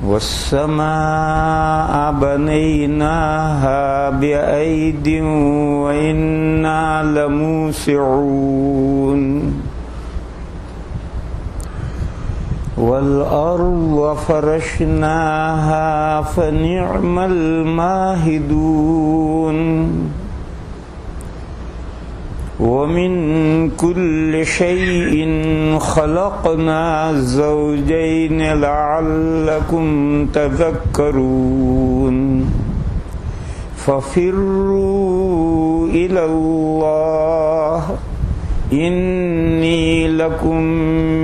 والسماء بنيناها بأيد وإنا لموسعون والأرض فرشناها فنعم الماهدون ومن كل شيء خلقنا زوجين لعلكم تذكرون ففروا إلى الله إني لكم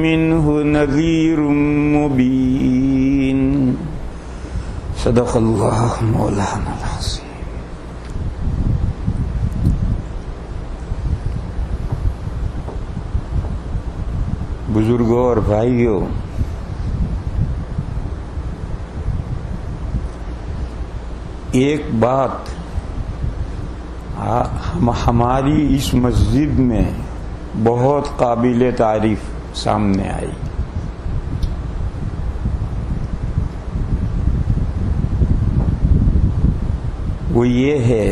منه نذير مبين صدق الله مولانا العظيم. بزرگوں اور بھائیوں، ایک بات ہماری اس مسجد میں بہت قابل تعریف سامنے آئی. وہ یہ ہے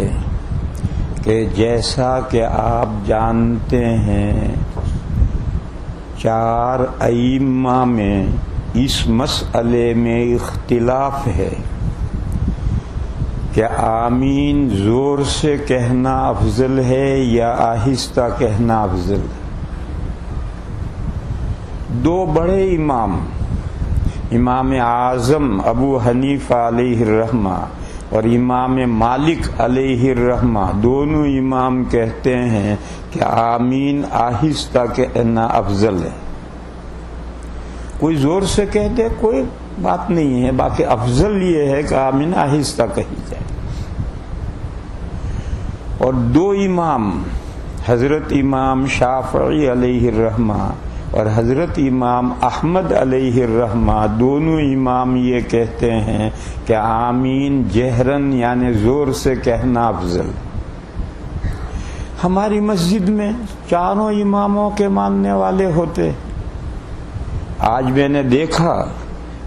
کہ جیسا کہ آپ جانتے ہیں 4 ائمہ میں اس مسئلے میں اختلاف ہے کہ آمین زور سے کہنا افضل ہے یا آہستہ کہنا افضل ہے. 2 بڑے امام، امام اعظم ابو حنیفہ علیہ الرحمہ اور امام مالک علیہ الرحمہ، دونوں امام کہتے ہیں کہ آمین آہستہ کہنا افضل ہے. کوئی زور سے کہہ دے کوئی بات نہیں ہے، باقی افضل یہ ہے کہ آمین آہستہ کہی جائے. اور 2 امام، حضرت امام شافعی علیہ الرحمہ اور حضرت امام احمد علیہ الرحمہ، دونوں امام یہ کہتے ہیں کہ آمین جہرن یعنی زور سے کہنا افضل. ہماری مسجد میں 4 اماموں کے ماننے والے ہوتے. آج میں نے دیکھا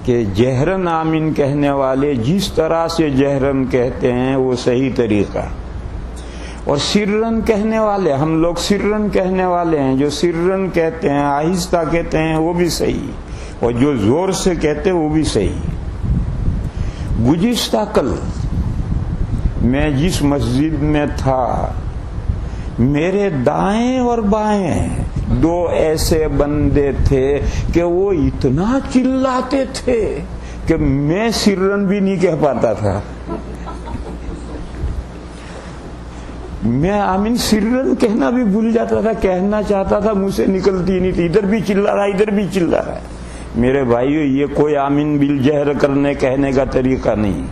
کہ جہرن آمین کہنے والے جس طرح سے جہرن کہتے ہیں وہ صحیح طریقہ ہے، اور سرن کہنے والے، ہم لوگ سرن کہنے والے ہیں، جو سرن کہتے ہیں آہستہ کہتے ہیں وہ بھی صحیح، اور جو زور سے کہتے ہیں وہ بھی صحیح. گزشتہ کل میں جس مسجد میں تھا، میرے دائیں اور بائیں 2 ایسے بندے تھے کہ وہ اتنا چلاتے تھے کہ میں سرن بھی نہیں کہہ پاتا تھا. میں آمین سرن کہنا بھی بھول جاتا تھا، کہنا چاہتا تھا منہ سے نکلتی نہیں تھی، ادھر بھی چلا رہا ادھر بھی چلا رہا ہے. میرے بھائیو، یہ کوئی آمین بالجہر کرنے کہنے کا طریقہ نہیں.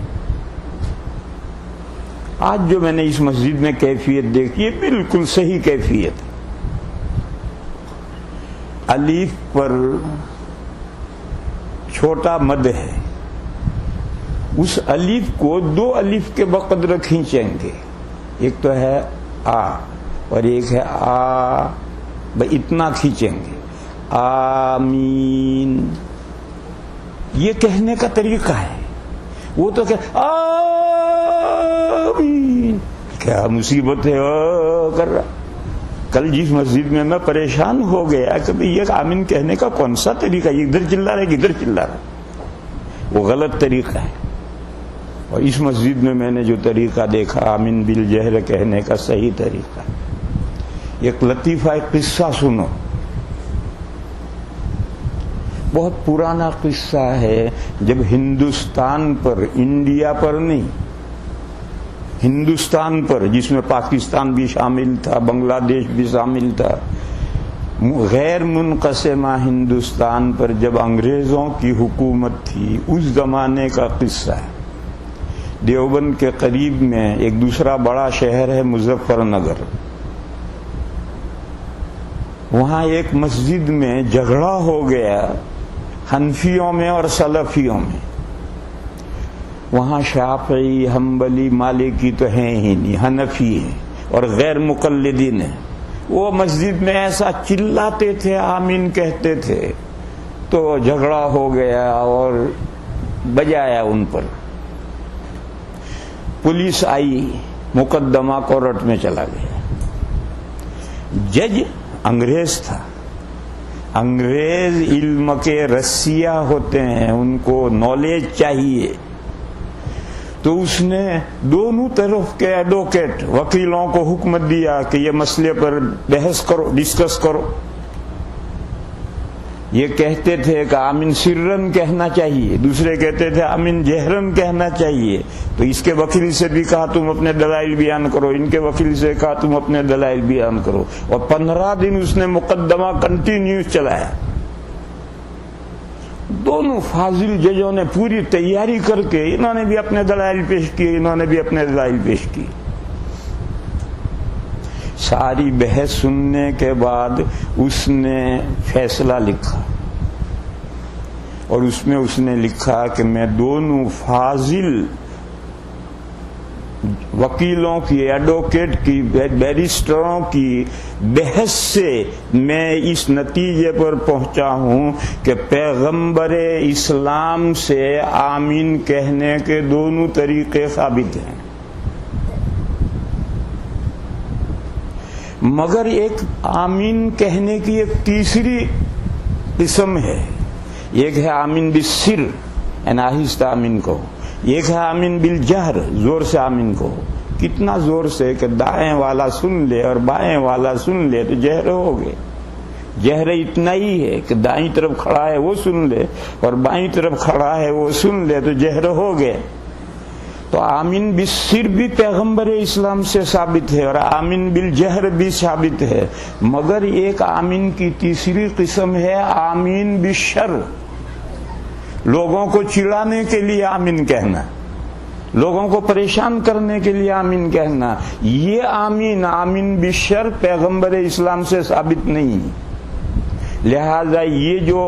آج جو میں نے اس مسجد میں کیفیت دیکھی ہے بالکل صحیح کیفیت. الف پر چھوٹا مد ہے، اس الف کو 2 الف کے بقدر کھینچیں گے. ایک تو ہے آ اور ایک ہے آ، بھائی اتنا کھینچیں گے. آمین یہ کہنے کا طریقہ ہے. وہ تو کہ آمین، کیا مصیبت ہے کر رہا. کل جس مسجد میں پریشان ہو گیا کہ یہ آمین کہنے کا کون سا طریقہ ہے، ادھر چلا رہا ہے ادھر چلا رہا ہے، وہ غلط طریقہ ہے. اور اس مسجد میں نے جو طریقہ دیکھا آمین بالجہر کہنے کا صحیح طریقہ. ایک لطیفہ ایک قصہ سنو، بہت پرانا قصہ ہے. جب ہندوستان پر، انڈیا پر نہیں، ہندوستان پر، جس میں پاکستان بھی شامل تھا، بنگلہ دیش بھی شامل تھا، غیر منقسمہ ہندوستان پر جب انگریزوں کی حکومت تھی، اس زمانے کا قصہ ہے. دیوبند کے قریب میں ایک دوسرا بڑا شہر ہے مظفر نگر. وہاں ایک مسجد میں جھگڑا ہو گیا حنفیوں میں اور سلفیوں میں. وہاں شافعی، حنبلی، مالکی تو ہیں ہی نہیں، حنفی ہیں اور غیر مقلدین ہیں. وہ مسجد میں ایسا چلاتے تھے، آمین کہتے تھے، تو جھگڑا ہو گیا اور بجایا ان پر. پولیس آئی, مقدمہ کورٹ میں چلا گیا. جج انگریز تھا. انگریز علم کے رسیا ہوتے ہیں, ان کو نالج چاہیے. تو اس نے دونوں طرف کے ایڈوکیٹ وکیلوں کو حکم دیا کہ یہ مسئلے پر بحث کرو, ڈسکس کرو. یہ کہتے تھے کہ آمین سرن کہنا چاہیے, دوسرے کہتے تھے آمین جہرن کہنا چاہیے. تو اس کے وکیل سے بھی کہا تم اپنے دلائل بیان کرو, ان کے وکیل سے کہا تم اپنے دلائل بیان کرو. اور 15 دن اس نے مقدمہ کنٹینیوس چلایا. دونوں فاضل ججوں نے پوری تیاری کر کے, انہوں نے بھی اپنے دلائل پیش کیے, انہوں نے بھی اپنے دلائل پیش کیے. ساری بحث سننے کے بعد اس نے فیصلہ لکھا, اور اس میں اس نے لکھا کہ میں دونوں فاضل وکیلوں کی, ایڈوکیٹ کی, بیرسٹروں کی بحث سے میں اس نتیجے پر پہنچا ہوں کہ پیغمبر اسلام سے آمین کہنے کے دونوں طریقے ثابت ہیں. مگر ایک آمین کہنے کی ایک تیسری قسم ہے. ایک ہے آمین بالسر, یعنی آہستہ آمین کہو. ایک ہے آمین بالجہر, زور سے آمین کہو. کتنا زور سے کہ دائیں والا سن لے اور بائیں والا سن لے تو جہر ہو گئے. جہر اتنا ہی ہے کہ دائیں طرف کھڑا ہے وہ سن لے اور بائیں طرف کھڑا ہے وہ سن لے تو جہر ہو گئے. تو آمین بالسر بھی پیغمبر اسلام سے ثابت ہے اور آمین بالجہر بھی ثابت ہے. مگر ایک آمین کی تیسری قسم ہے آمین بالشر, لوگوں کو چڑھانے کے لیے آمین کہنا, لوگوں کو پریشان کرنے کے لیے آمین کہنا. یہ آمین, آمین بالشر, پیغمبر اسلام سے ثابت نہیں. لہذا یہ جو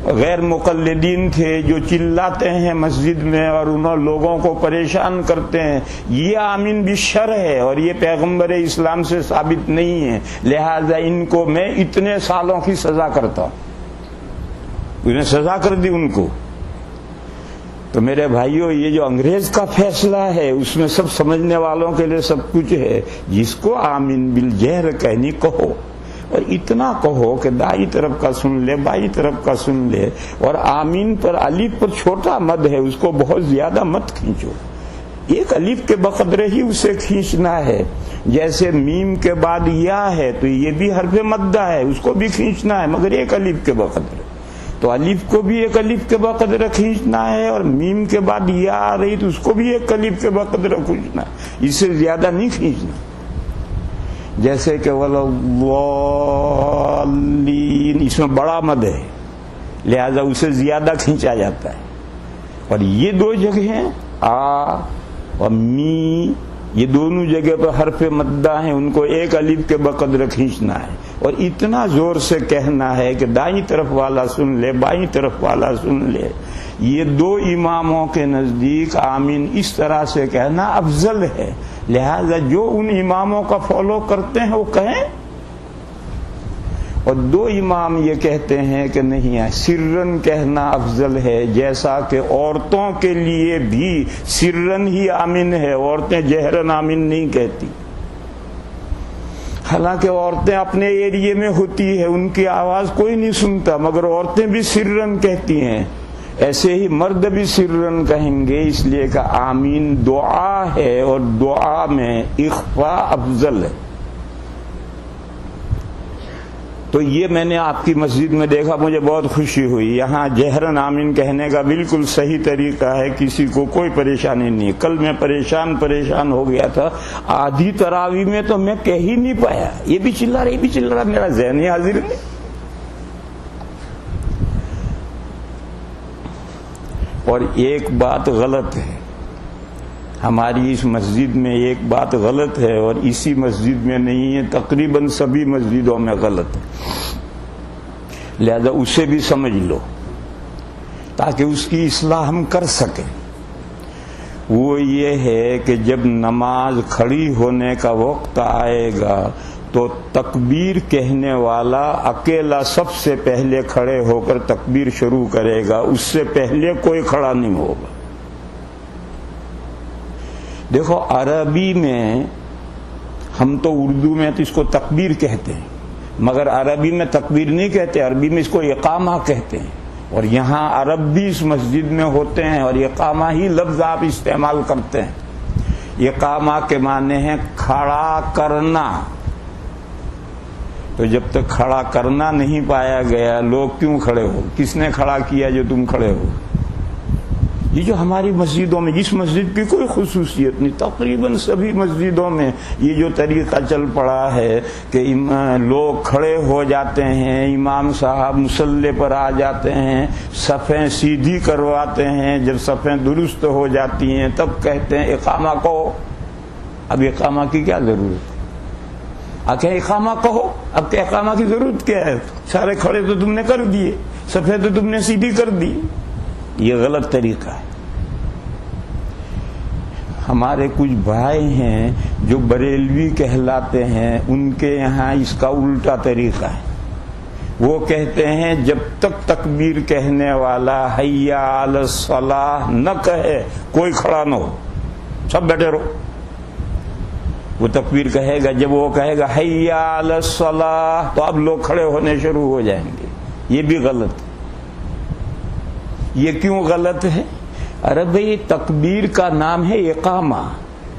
غیر مقلدین تھے جو چلاتے ہیں مسجد میں اور انہوں لوگوں کو پریشان کرتے ہیں, یہ آمین بالشر ہے اور یہ پیغمبر اسلام سے ثابت نہیں ہے. لہذا ان کو میں اتنے سالوں کی سزا کرتا ہوں. انہیں سزا کر دی ان کو. تو میرے بھائیوں, یہ جو انگریز کا فیصلہ ہے اس میں سب سمجھنے والوں کے لیے سب کچھ ہے. جس کو آمین بالجہر کہنی کہو, اور اتنا کہو کہ دائیں طرف کا سن لے, بائیں طرف کا سن لے. اور آمین پر الف پر چھوٹا مد ہے, اس کو بہت زیادہ مت کھینچو. ایک الف کے بقدر ہی اسے کھینچنا ہے. جیسے میم کے بعد یا ہے تو یہ بھی حرف مدہ ہے, اس کو بھی کھینچنا ہے مگر ایک الف کے بقدر. تو الف کو بھی ایک الف کے بقدر کھینچنا ہے, اور میم کے بعد یا آ رہی تو اس کو بھی ایک الف کے بقدر کھینچنا ہے, اس سے زیادہ نہیں کھینچنا. جیسے کہ والضالین, اس میں بڑا مد ہے لہذا اسے زیادہ کھینچا جاتا ہے. اور یہ دو جگہیں آ اور می, یہ دونوں جگہ پر حرف مدہ ہیں, ان کو ایک الف کے بقدر کھینچنا ہے. اور اتنا زور سے کہنا ہے کہ دائیں طرف والا سن لے, بائیں طرف والا سن لے. یہ دو اماموں کے نزدیک آمین اس طرح سے کہنا افضل ہے. لہذا جو ان اماموں کا فالو کرتے ہیں وہ کہیں. اور دو امام یہ کہتے ہیں کہ نہیں ہے, سرن کہنا افضل ہے, جیسا کہ عورتوں کے لیے بھی سرن ہی آمین ہے, عورتیں جہرن آمین نہیں کہتی. حالانکہ عورتیں اپنے ایریے میں ہوتی ہے, ان کی آواز کوئی نہیں سنتا, مگر عورتیں بھی سرن کہتی ہیں. ایسے ہی مرد بھی سرن کہیں گے, اس لیے کہ آمین دعا ہے اور دعا میں اخفاء افضل ہے. تو یہ میں نے آپ کی مسجد میں دیکھا, مجھے بہت خوشی ہوئی. یہاں جہرن آمین کہنے کا بالکل صحیح طریقہ ہے, کسی کو کوئی پریشانی نہیں. کل میں پریشان ہو گیا تھا, آدھی تراوی میں تو میں کہہ ہی نہیں پایا, یہ بھی چلا رہا, یہ بھی چل رہا, میرا ذہن ہی حاضر نہیں. اور ایک بات غلط ہے, ہماری اس مسجد میں ایک بات غلط ہے, اور اسی مسجد میں نہیں ہے, تقریباً سبھی مسجدوں میں غلط ہے. لہذا اسے بھی سمجھ لو تاکہ اس کی اصلاح ہم کر سکیں. وہ یہ ہے کہ جب نماز کھڑی ہونے کا وقت آئے گا تو تکبیر کہنے والا اکیلا سب سے پہلے کھڑے ہو کر تکبیر شروع کرے گا، اس سے پہلے کوئی کھڑا نہیں ہوگا۔ دیکھو عربی میں ہم تو اردو میں تو اس کو تکبیر کہتے ہیں، مگر عربی میں تکبیر نہیں کہتے، عربی میں اس کو اقامہ کہتے ہیں، اور یہاں عرب بھی اس مسجد میں ہوتے ہیں اور اقامہ ہی لفظ آپ استعمال کرتے ہیں۔ اقامہ کے معنی ہے کھڑا کرنا۔ تو جب تک کھڑا کرنا نہیں پایا گیا، لوگ کیوں کھڑے ہو؟ کس نے کھڑا کیا جو تم کھڑے ہو؟ یہ جو ہماری مسجدوں میں، جس مسجد کی کوئی خصوصیت نہیں، تقریباً سبھی مسجدوں میں یہ جو طریقہ چل پڑا ہے کہ لوگ کھڑے ہو جاتے ہیں، امام صاحب مصلی پر آ جاتے ہیں، صفیں سیدھی کرواتے ہیں، جب صفیں درست ہو جاتی ہیں تب کہتے ہیں اقامہ کہو۔ اب اقامہ کی کیا ضرورت ہے؟ آخر اقامہ کہو، اب کہ اقامہ کی ضرورت کیا ہے؟ سارے کھڑے تو تم نے کر دیے، صفیں تو تم نے سیدھی کر دی۔ یہ غلط طریقہ ہے۔ ہمارے کچھ بھائی ہیں جو بریلوی کہلاتے ہیں، ان کے یہاں اس کا الٹا طریقہ ہے۔ وہ کہتے ہیں جب تک تکبیر کہنے والا حیا علی الصلاۃ نہ کہے کوئی کھڑا نہ ہو، سب بیٹھے رہو۔ وہ تکبیر کہے گا، جب وہ کہے گا حیا علی الصلاۃ تو اب لوگ کھڑے ہونے شروع ہو جائیں گے۔ یہ بھی غلط ہے۔ یہ کیوں غلط ہے؟ ارے بھئی تکبیر کا نام ہے اقامہ،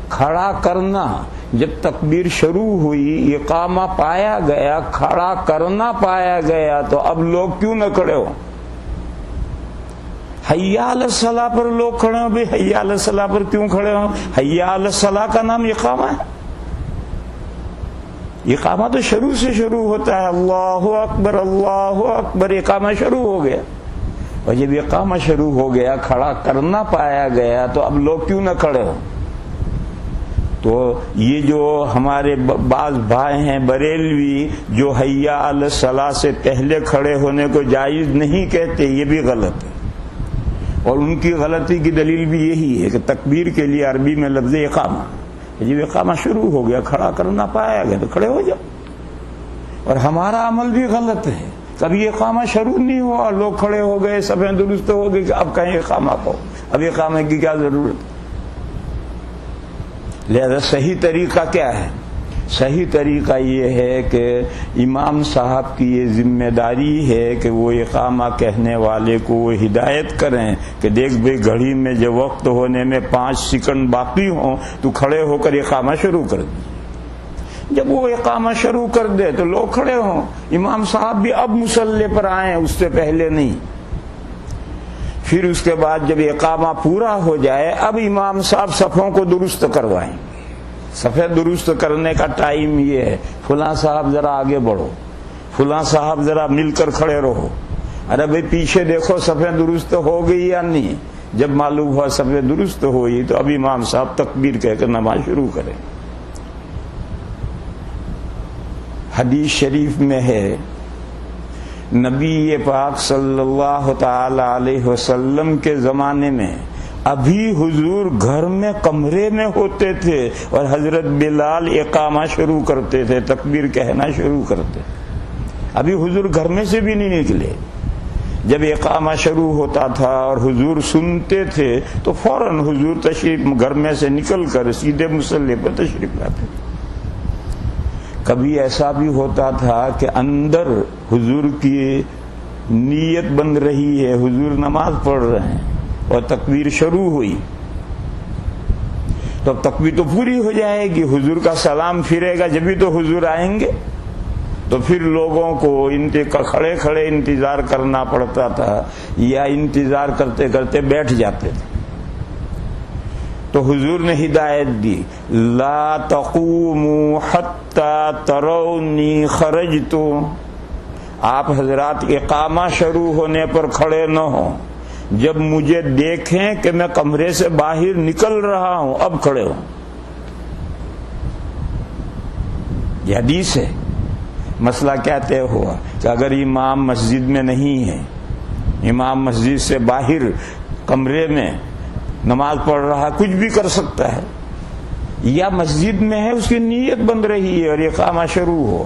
کھڑا کرنا۔ جب تکبیر شروع ہوئی، اقامہ پایا گیا، کھڑا کرنا پایا گیا، تو اب لوگ کیوں نہ کھڑے ہوں؟ حیا علی الصلاۃ پر لوگ کھڑے ہوں۔ بھئی حیا علی الصلاۃ پر کیوں کھڑے ہوں؟ حیا علی الصلاۃ کا نام اقامہ ہے۔ اقامہ تو شروع سے شروع ہوتا ہے، اللہ اکبر اللہ اکبر، اقامہ شروع ہو گیا۔ اور جب اقامہ شروع ہو گیا، کھڑا کرنا پایا گیا، تو اب لوگ کیوں نہ کھڑے ہوں؟ تو یہ جو ہمارے بعض بھائی ہیں بریلوی جو حیا علی الصلاۃ سے پہلے کھڑے ہونے کو جائز نہیں کہتے، یہ بھی غلط ہے۔ اور ان کی غلطی کی دلیل بھی یہی ہے کہ تکبیر کے لیے عربی میں لفظ اقامہ، جب اقامہ شروع ہو گیا، کھڑا کرنا پایا گیا تو کھڑے ہو جاؤ۔ اور ہمارا عمل بھی غلط ہے، کبھی اقامہ شروع نہیں ہوا، لوگ کھڑے ہو گئے، صفیں درست ہو گئی کہ اب کہیں اقامہ کو، اب اقامہ کی کیا ضرورت؟ لہذا صحیح طریقہ کیا ہے؟ صحیح طریقہ یہ ہے کہ امام صاحب کی یہ ذمہ داری ہے کہ وہ اقامہ کہنے والے کو وہ ہدایت کریں کہ دیکھ بھئی گھڑی میں جب وقت ہونے میں 5 سیکنڈ باقی ہوں تو کھڑے ہو کر اقامہ شروع کر دیں۔ جب وہ اقامہ شروع کر دے تو لوگ کھڑے ہوں، امام صاحب بھی اب مصلی پر آئیں، اس سے پہلے نہیں۔ پھر اس کے بعد جب اقامہ پورا ہو جائے، اب امام صاحب صفوں کو درست کروائیں گے۔ صفیں درست کرنے کا ٹائم یہ ہے، فلاں صاحب ذرا آگے بڑھو، فلاں صاحب ذرا مل کر کھڑے رہو، ارے بھئی پیچھے دیکھو صفیں درست ہو گئی یا نہیں۔ جب معلوم ہوا صفیں درست ہوئی تو اب امام صاحب تکبیر کہہ کر نماز شروع کریں۔ حدیث شریف میں ہے، نبی پاک صلی اللہ تعالی علیہ وسلم کے زمانے میں ابھی حضور گھر میں کمرے میں ہوتے تھے اور حضرت بلال اقامہ شروع کرتے تھے، تکبیر کہنا شروع کرتے، ابھی حضور گھر میں سے بھی نہیں نکلے۔ جب اقامہ شروع ہوتا تھا اور حضور سنتے تھے تو فوراً حضور تشریف گھر میں سے نکل کر سیدھے مصلی پر تشریف لاتے تھے۔ کبھی ایسا بھی ہوتا تھا کہ اندر حضور کی نیت بن رہی ہے، حضور نماز پڑھ رہے ہیں اور تکبیر شروع ہوئی، تو تکبیر تو پوری ہو جائے گی، حضور کا سلام پھرے گا جبھی تو حضور آئیں گے، تو پھر لوگوں کو کھڑے کھڑے انتظار کرنا پڑتا تھا یا انتظار کرتے کرتے بیٹھ جاتے تھے۔ تو حضور نے ہدایت دی، لا تقوموا حتی ترونی خرجت، آپ حضرات اقامہ شروع ہونے پر کھڑے نہ ہوں، جب مجھے دیکھیں کہ میں کمرے سے باہر نکل رہا ہوں اب کھڑے ہوں۔ یہ حدیث ہے۔ مسئلہ کیا طے ہوا کہ اگر امام مسجد میں نہیں ہے، امام مسجد سے باہر کمرے میں نماز پڑھ رہا ہے، کچھ بھی کر سکتا ہے، یا مسجد میں ہے اس کی نیت بن رہی ہے اور اقامہ شروع ہو،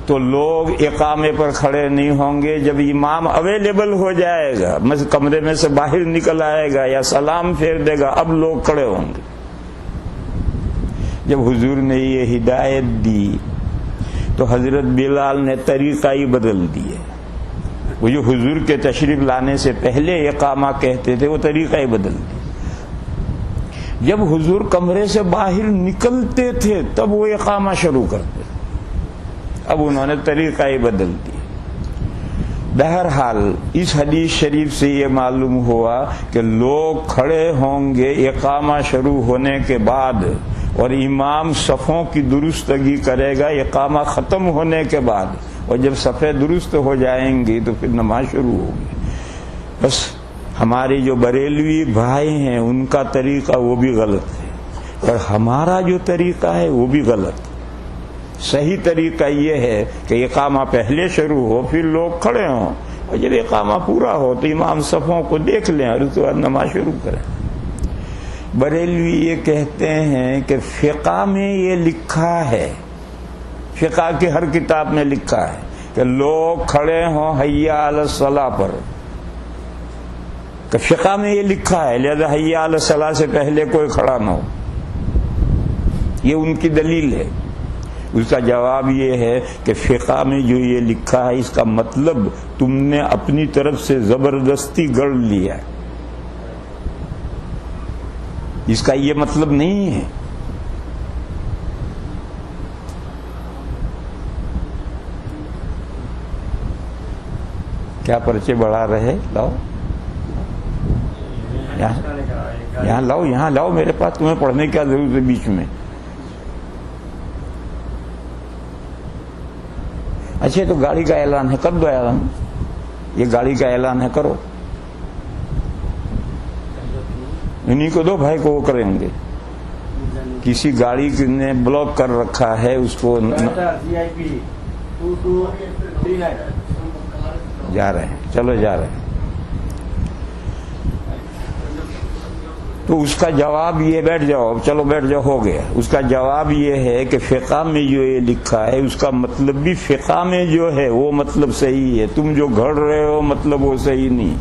تو لوگ اقامے پر کھڑے نہیں ہوں گے. جب امام اویلیبل ہو جائے گا، کمرے میں سے باہر نکل آئے گا یا سلام پھیر دے گا، اب لوگ کھڑے ہوں گے. جب حضور نے یہ ہدایت دی تو حضرت بلال نے طریقہ ہی بدل دیے. وہ جو حضور کے تشریف لانے سے پہلے اقامہ کہتے تھے وہ طریقہ ہی بدل دیے. جب حضور کمرے سے باہر نکلتے تھے تب وہ اقامہ شروع کرتے تھے. اب انہوں نے طریقہ ہی بدل دیا. بہرحال اس حدیث شریف سے یہ معلوم ہوا کہ لوگ کھڑے ہوں گے اقامہ شروع ہونے کے بعد، اور امام صفوں کی درستگی کرے گا اقامہ ختم ہونے کے بعد، اور جب صفیں درست ہو جائیں گی تو پھر نماز شروع ہوگی. بس ہمارے جو بریلوی بھائی ہیں ان کا طریقہ وہ بھی غلط ہے، اور ہمارا جو طریقہ ہے وہ بھی غلط ہے. صحیح طریقہ یہ ہے کہ اقامہ پہلے شروع ہو، پھر لوگ کھڑے ہوں، اور جب اقامہ پورا ہو تو امام صفوں کو دیکھ لیں اور اس کے بعد نماز شروع کریں. بریلوی یہ کہتے ہیں کہ فقہ میں یہ لکھا ہے، فقہ کی ہر کتاب میں لکھا ہے کہ لوگ کھڑے ہوں حیا علی الصلاۃ پر، کہ فقہ میں یہ لکھا ہے، لہذا حیا علی الصلاۃ سے پہلے کوئی کھڑا نہ ہو. یہ ان کی دلیل ہے. اس کا جواب یہ ہے کہ فقہ میں جو یہ لکھا ہے اس کا مطلب تم نے اپنی طرف سے زبردستی گڑ لیا ہے، اس کا یہ مطلب نہیں ہے. کیا پرچے بڑھا رہے؟ لاؤ یہاں لاؤ، یہاں لاؤ میرے پاس. تمہیں پڑھنے کیا ضرورت ہے بیچ میں؟ اچھا تو گاڑی کا اعلان ہے، کر دو اعلان. یہ گاڑی کا اعلان ہے، کرو. انہیں کو دو بھائی کو، وہ کریں گے. کسی گاڑی نے بلاک کر رکھا ہے اس کو. جا رہے ہیں، چلو جا رہے ہیں. تو اس کا جواب یہ، بیٹھ جاؤ، چلو بیٹھ جاؤ، ہو گیا. اس کا جواب یہ ہے کہ فقہ میں جو یہ لکھا ہے اس کا مطلب بھی فقہ میں جو ہے وہ مطلب صحیح ہے. تم جو گھڑ رہے ہو مطلب وہ صحیح نہیں.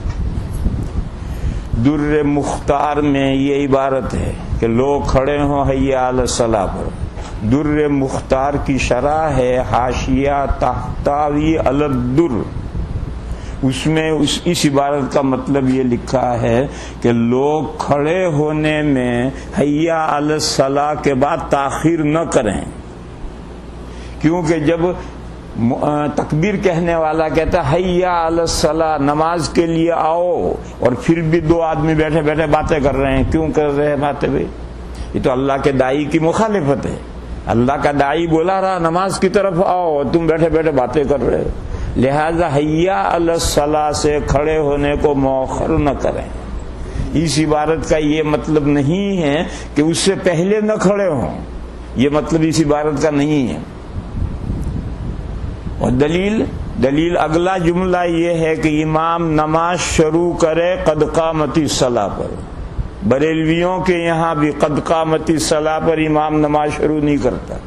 در مختار میں یہ عبارت ہے کہ لوگ کھڑے ہوں حیا علی الصلاۃ پر. در مختار کی شرح ہے حاشیہ تحتوی علی الدر. اس میں اس عبارت کا مطلب یہ لکھا ہے کہ لوگ کھڑے ہونے میں حیا علی الصلاۃ کے بعد تاخیر نہ کریں، کیونکہ جب تکبیر کہنے والا کہتا ہے حیا علی الصلاۃ، نماز کے لیے آؤ، اور پھر بھی دو آدمی بیٹھے بیٹھے باتیں کر رہے ہیں. کیوں کر رہے ہیں باتیں بھائی؟ یہ تو اللہ کے داعی کی مخالفت ہے. اللہ کا داعی بولا رہا نماز کی طرف آؤ، اور تم بیٹھے بیٹھے باتیں کر رہے ہو. لہذا حیا علی الصلاۃ سے کھڑے ہونے کو مؤخر نہ کریں. اس عبارت کا یہ مطلب نہیں ہے کہ اس سے پہلے نہ کھڑے ہوں، یہ مطلب اس عبارت کا نہیں ہے. اور دلیل اگلا جملہ یہ ہے کہ امام نماز شروع کرے قد قامت الصلاۃ پر. بریلویوں کے یہاں بھی قد قامت الصلاۃ پر امام نماز شروع نہیں کرتا.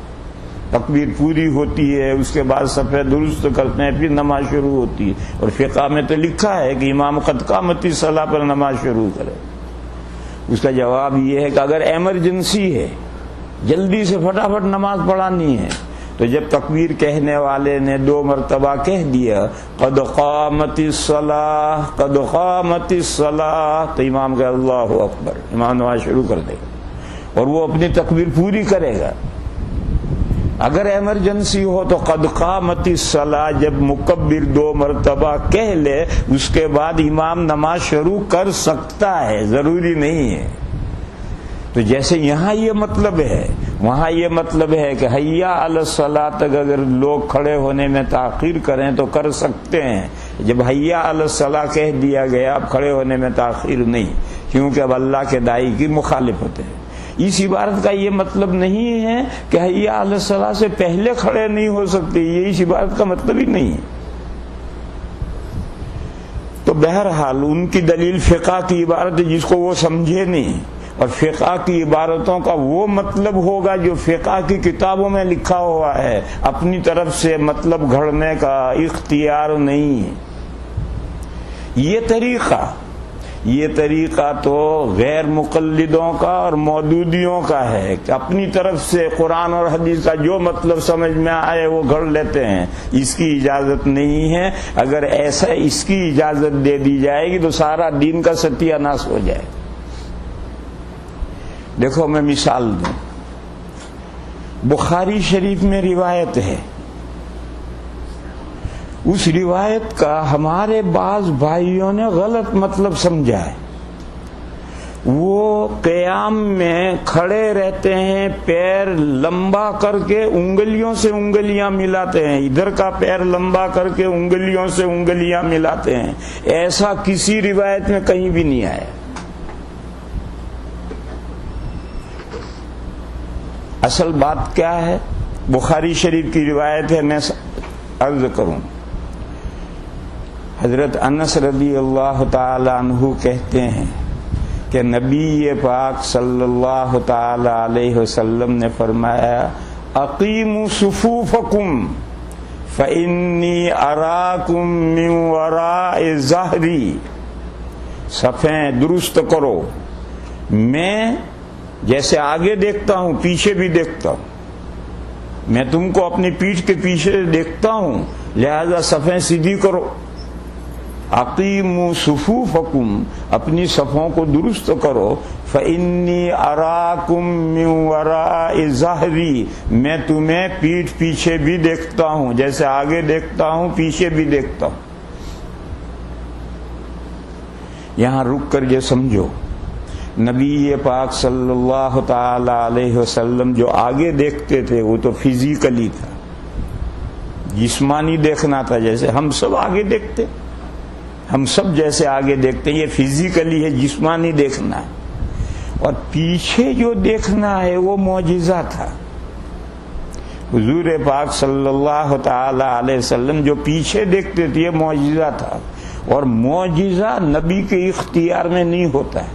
تکبیر پوری ہوتی ہے، اس کے بعد صفیں درست کرتے ہیں، پھر نماز شروع ہوتی ہے. اور فقہ میں تو لکھا ہے کہ امام قد قامت الصلاۃ پر نماز شروع کرے. اس کا جواب یہ ہے کہ اگر ایمرجنسی ہے، جلدی سے فٹافٹ نماز پڑھانی ہے، تو جب تکبیر کہنے والے نے 2 مرتبہ کہہ دیا قد قامت الصلاۃ، قد قامت الصلاۃ، تو امام کہ اللہ اکبر، امام نماز شروع کر دے گا اور وہ اپنی تکبیر پوری کرے گا. اگر ایمرجنسی ہو تو قد قامت الصلاۃ جب مکبر 2 مرتبہ کہہ لے اس کے بعد امام نماز شروع کر سکتا ہے، ضروری نہیں ہے. تو جیسے یہاں یہ مطلب ہے، وہاں یہ مطلب ہے کہ حیا علی الصلاۃ تک اگر لوگ کھڑے ہونے میں تاخیر کریں تو کر سکتے ہیں. جب حیا علی الصلاۃ کہہ دیا گیا اب کھڑے ہونے میں تاخیر نہیں، کیونکہ اب اللہ کے داعی کی مخالفت ہے. اس عبارت کا یہ مطلب نہیں ہے کہ حیا علی الصلاۃ سے پہلے کھڑے نہیں ہو سکتے، یہ اس عبارت کا مطلب ہی نہیں ہے. تو بہرحال ان کی دلیل فقہ کی عبارت ہے جس کو وہ سمجھے نہیں، اور فقہ کی عبارتوں کا وہ مطلب ہوگا جو فقہ کی کتابوں میں لکھا ہوا ہے، اپنی طرف سے مطلب گھڑنے کا اختیار نہیں ہے۔ یہ طریقہ تو غیر مقلدوں کا اور مودودیوں کا ہے کہ اپنی طرف سے قرآن اور حدیث کا جو مطلب سمجھ میں آئے وہ گھڑ لیتے ہیں۔ اس کی اجازت نہیں ہے۔ اگر ایسا اس کی اجازت دے دی جائے گی تو سارا دین کا ستیہ ناش ہو جائے۔ دیکھو میں مثال دوں، بخاری شریف میں روایت ہے، اس روایت کا ہمارے بعض بھائیوں نے غلط مطلب سمجھا ہے۔ وہ قیام میں کھڑے رہتے ہیں، پیر لمبا کر کے انگلیوں سے انگلیاں ملاتے ہیں، ادھر کا پیر لمبا کر کے انگلیوں سے انگلیاں ملاتے ہیں۔ ایسا کسی روایت میں کہیں بھی نہیں آیا۔ اصل بات کیا ہے؟ بخاری شریف کی روایت ہے، میں عرض کروں۔ حضرت انس رضی اللہ تعالی عنہ کہتے ہیں کہ نبی پاک صلی اللہ تعالی علیہ وسلم نے فرمایا، اقیموا صفوفکم فانی اراکم من وراء ظہری، صفیں درست کرو، میں جیسے آگے دیکھتا ہوں پیچھے بھی دیکھتا ہوں، میں تم کو اپنی پیٹھ کے پیچھے دیکھتا ہوں، لہذا صفیں سیدھی کرو۔ اقیموا صفوفکم، اپنی صفوں کو درست کرو، فانی اراکم من وراء ظہری، میں تمہیں پیٹھ پیچھے بھی دیکھتا ہوں، جیسے آگے دیکھتا ہوں پیچھے بھی دیکھتا ہوں۔ یہاں رک کر یہ سمجھو، نبی پاک صلی اللہ تعالی علیہ وسلم جو آگے دیکھتے تھے وہ تو فزیکلی تھا، جسمانی دیکھنا تھا، جیسے ہم سب آگے دیکھتے، ہم سب جیسے آگے دیکھتے ہیں، یہ فزیکلی ہے، جسمانی دیکھنا ہے۔ اور پیچھے جو دیکھنا ہے وہ معجزہ تھا۔ حضور پاک صلی اللہ تعالی علیہ وسلم جو پیچھے دیکھتے تھے یہ معجزہ تھا، اور معجزہ نبی کے اختیار میں نہیں ہوتا ہے۔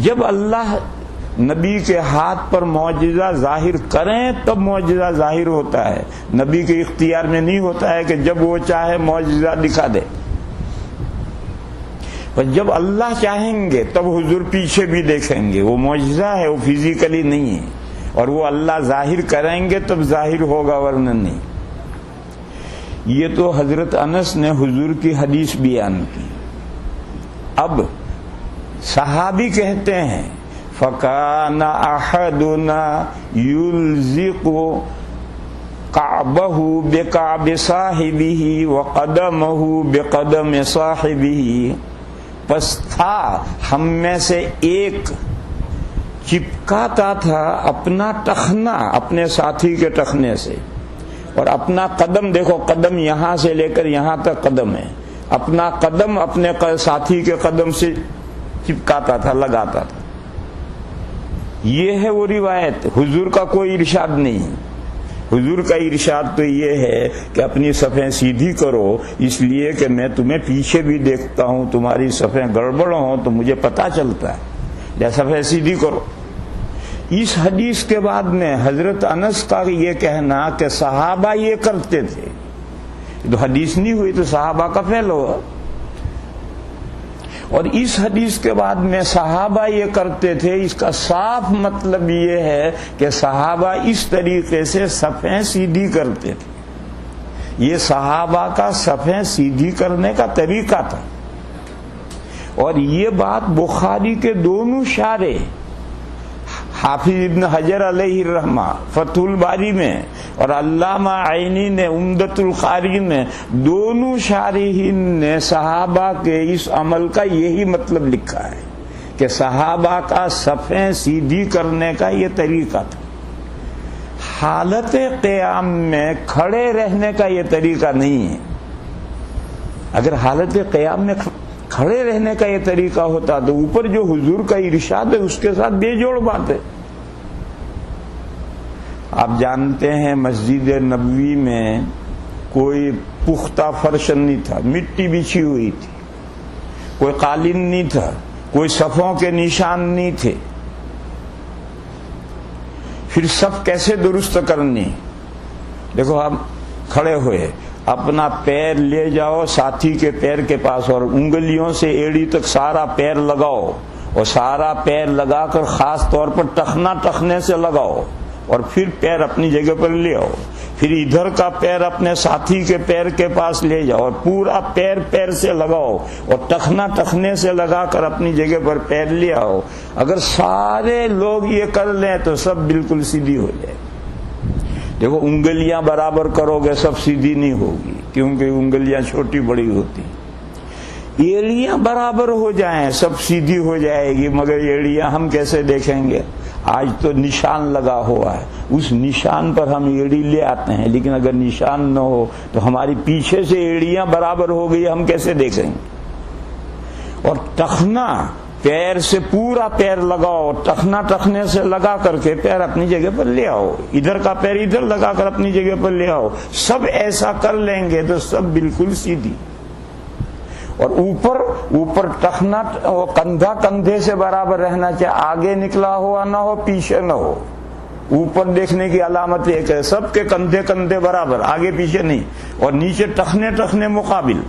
جب اللہ نبی کے ہاتھ پر معجزہ ظاہر کریں تب معجزہ ظاہر ہوتا ہے، نبی کے اختیار میں نہیں ہوتا ہے کہ جب وہ چاہے معجزہ دکھا دے۔ اور جب اللہ چاہیں گے تب حضور پیچھے بھی دیکھیں گے، وہ معجزہ ہے، وہ فزیکلی نہیں ہے، اور وہ اللہ ظاہر کریں گے تب ظاہر ہوگا، ورنہ نہیں۔ یہ تو حضرت انس نے حضور کی حدیث بیان کی۔ اب صحابی کہتے ہیں فَكَانَ أَحَدُنَا يُلْزِقُ كَعْبَهُ بِكَعْبِ صَاحِبِهِ وَقَدَمَهُ بِقَدَمِ صَاحِبِهِ، پس تھا ہم میں سے ایک چپکاتا تھا اپنا ٹخنا اپنے ساتھی کے ٹخنے سے، اور اپنا قدم، دیکھو قدم یہاں سے لے کر یہاں تک قدم ہے، اپنا قدم اپنے ساتھی کے قدم سے چپکاتا تھا، لگاتا تھا۔ یہ ہے وہ روایت، حضور کا کوئی ارشاد نہیں۔ حضور کا ارشاد تو یہ ہے کہ اپنی صفیں سیدھی کرو، اس لیے کہ میں تمہیں پیچھے بھی دیکھتا ہوں، تمہاری صفیں گڑبڑ ہوں تو مجھے پتہ چلتا ہے، جیسا صفیں سیدھی کرو۔ اس حدیث کے بعد میں حضرت انس کا یہ کہنا کہ صحابہ یہ کرتے تھے، تو حدیث نہیں ہوئی تو صحابہ کا فعل ہوا، اور اس حدیث کے بعد میں صحابہ یہ کرتے تھے، اس کا صاف مطلب یہ ہے کہ صحابہ اس طریقے سے صفیں سیدھی کرتے تھے۔ یہ صحابہ کا صفیں سیدھی کرنے کا طریقہ تھا، اور یہ بات بخاری کے دونوں شارح حافظ ابن حجر علیہ الرحمہ فتح الباری میں اور علامہ عینی نے عمدۃ القاری میں، دونوں شارحین نے صحابہ کے اس عمل کا یہی مطلب لکھا ہے کہ صحابہ کا صفیں سیدھی کرنے کا یہ طریقہ تھا۔ حالت قیام میں کھڑے رہنے کا یہ طریقہ نہیں ہے۔ اگر حالت قیام میں کھڑے رہنے کا یہ طریقہ ہوتا تو اوپر جو حضور کا ارشاد ہے اس کے ساتھ بے جوڑ بات ہے۔ آپ جانتے ہیں مسجد نبوی میں کوئی پختہ فرش نہیں تھا، مٹی بچھی ہوئی تھی، کوئی قالین نہیں تھا، کوئی صفوں کے نشان نہیں تھے. پھر صف کیسے درست کرنی؟ دیکھو ہم کھڑے ہوئے، اپنا پیر لے جاؤ ساتھی کے پیر کے پاس اور انگلیوں سے ایڑی تک سارا پیر لگاؤ، اور سارا پیر لگا کر خاص طور پر ٹخنا ٹخنے سے لگاؤ، اور پھر پیر اپنی جگہ پر لے آؤ. پھر ادھر کا پیر اپنے ساتھی کے پیر کے پاس لے جاؤ اور پورا پیر پیر سے لگاؤ اور ٹخنا ٹخنے سے لگا کر اپنی جگہ پر پیر لے آؤ. اگر سارے لوگ یہ کر لیں تو سب بالکل سیدھی ہو جائے. دیکھو انگلیاں برابر کرو گے سب سیدھی نہیں ہوگی، کیونکہ انگلیاں چھوٹی بڑی ہوتی. ایڑیاں برابر ہو جائیں سب سیدھی ہو جائے گی، مگر ایڑیاں ہم کیسے دیکھیں گے؟ آج تو نشان لگا ہوا ہے، اس نشان پر ہم ایڑی لے آتے ہیں، لیکن اگر نشان نہ ہو تو ہماری پیچھے سے ایڑیاں برابر ہو گئی، ہم کیسے دیکھیں گے؟ اور ٹخنا پیر سے پورا پیر لگاؤ، ٹخنا ٹخنے سے لگا کر کے پیر اپنی جگہ پر لے آؤ، ادھر کا پیر ادھر لگا کر اپنی جگہ پر لے آؤ. سب ایسا کر لیں گے تو سب بالکل سیدھی. اور اوپر ٹخنا کندھا کندھے سے برابر رہنا چاہیے، آگے نکلا ہوا نہ ہو پیچھے نہ ہو. اوپر دیکھنے کی علامت ایک ہے، سب کے کندھے کندھے برابر، آگے پیچھے نہیں. اور نیچے ٹخنے ٹخنے مقابل.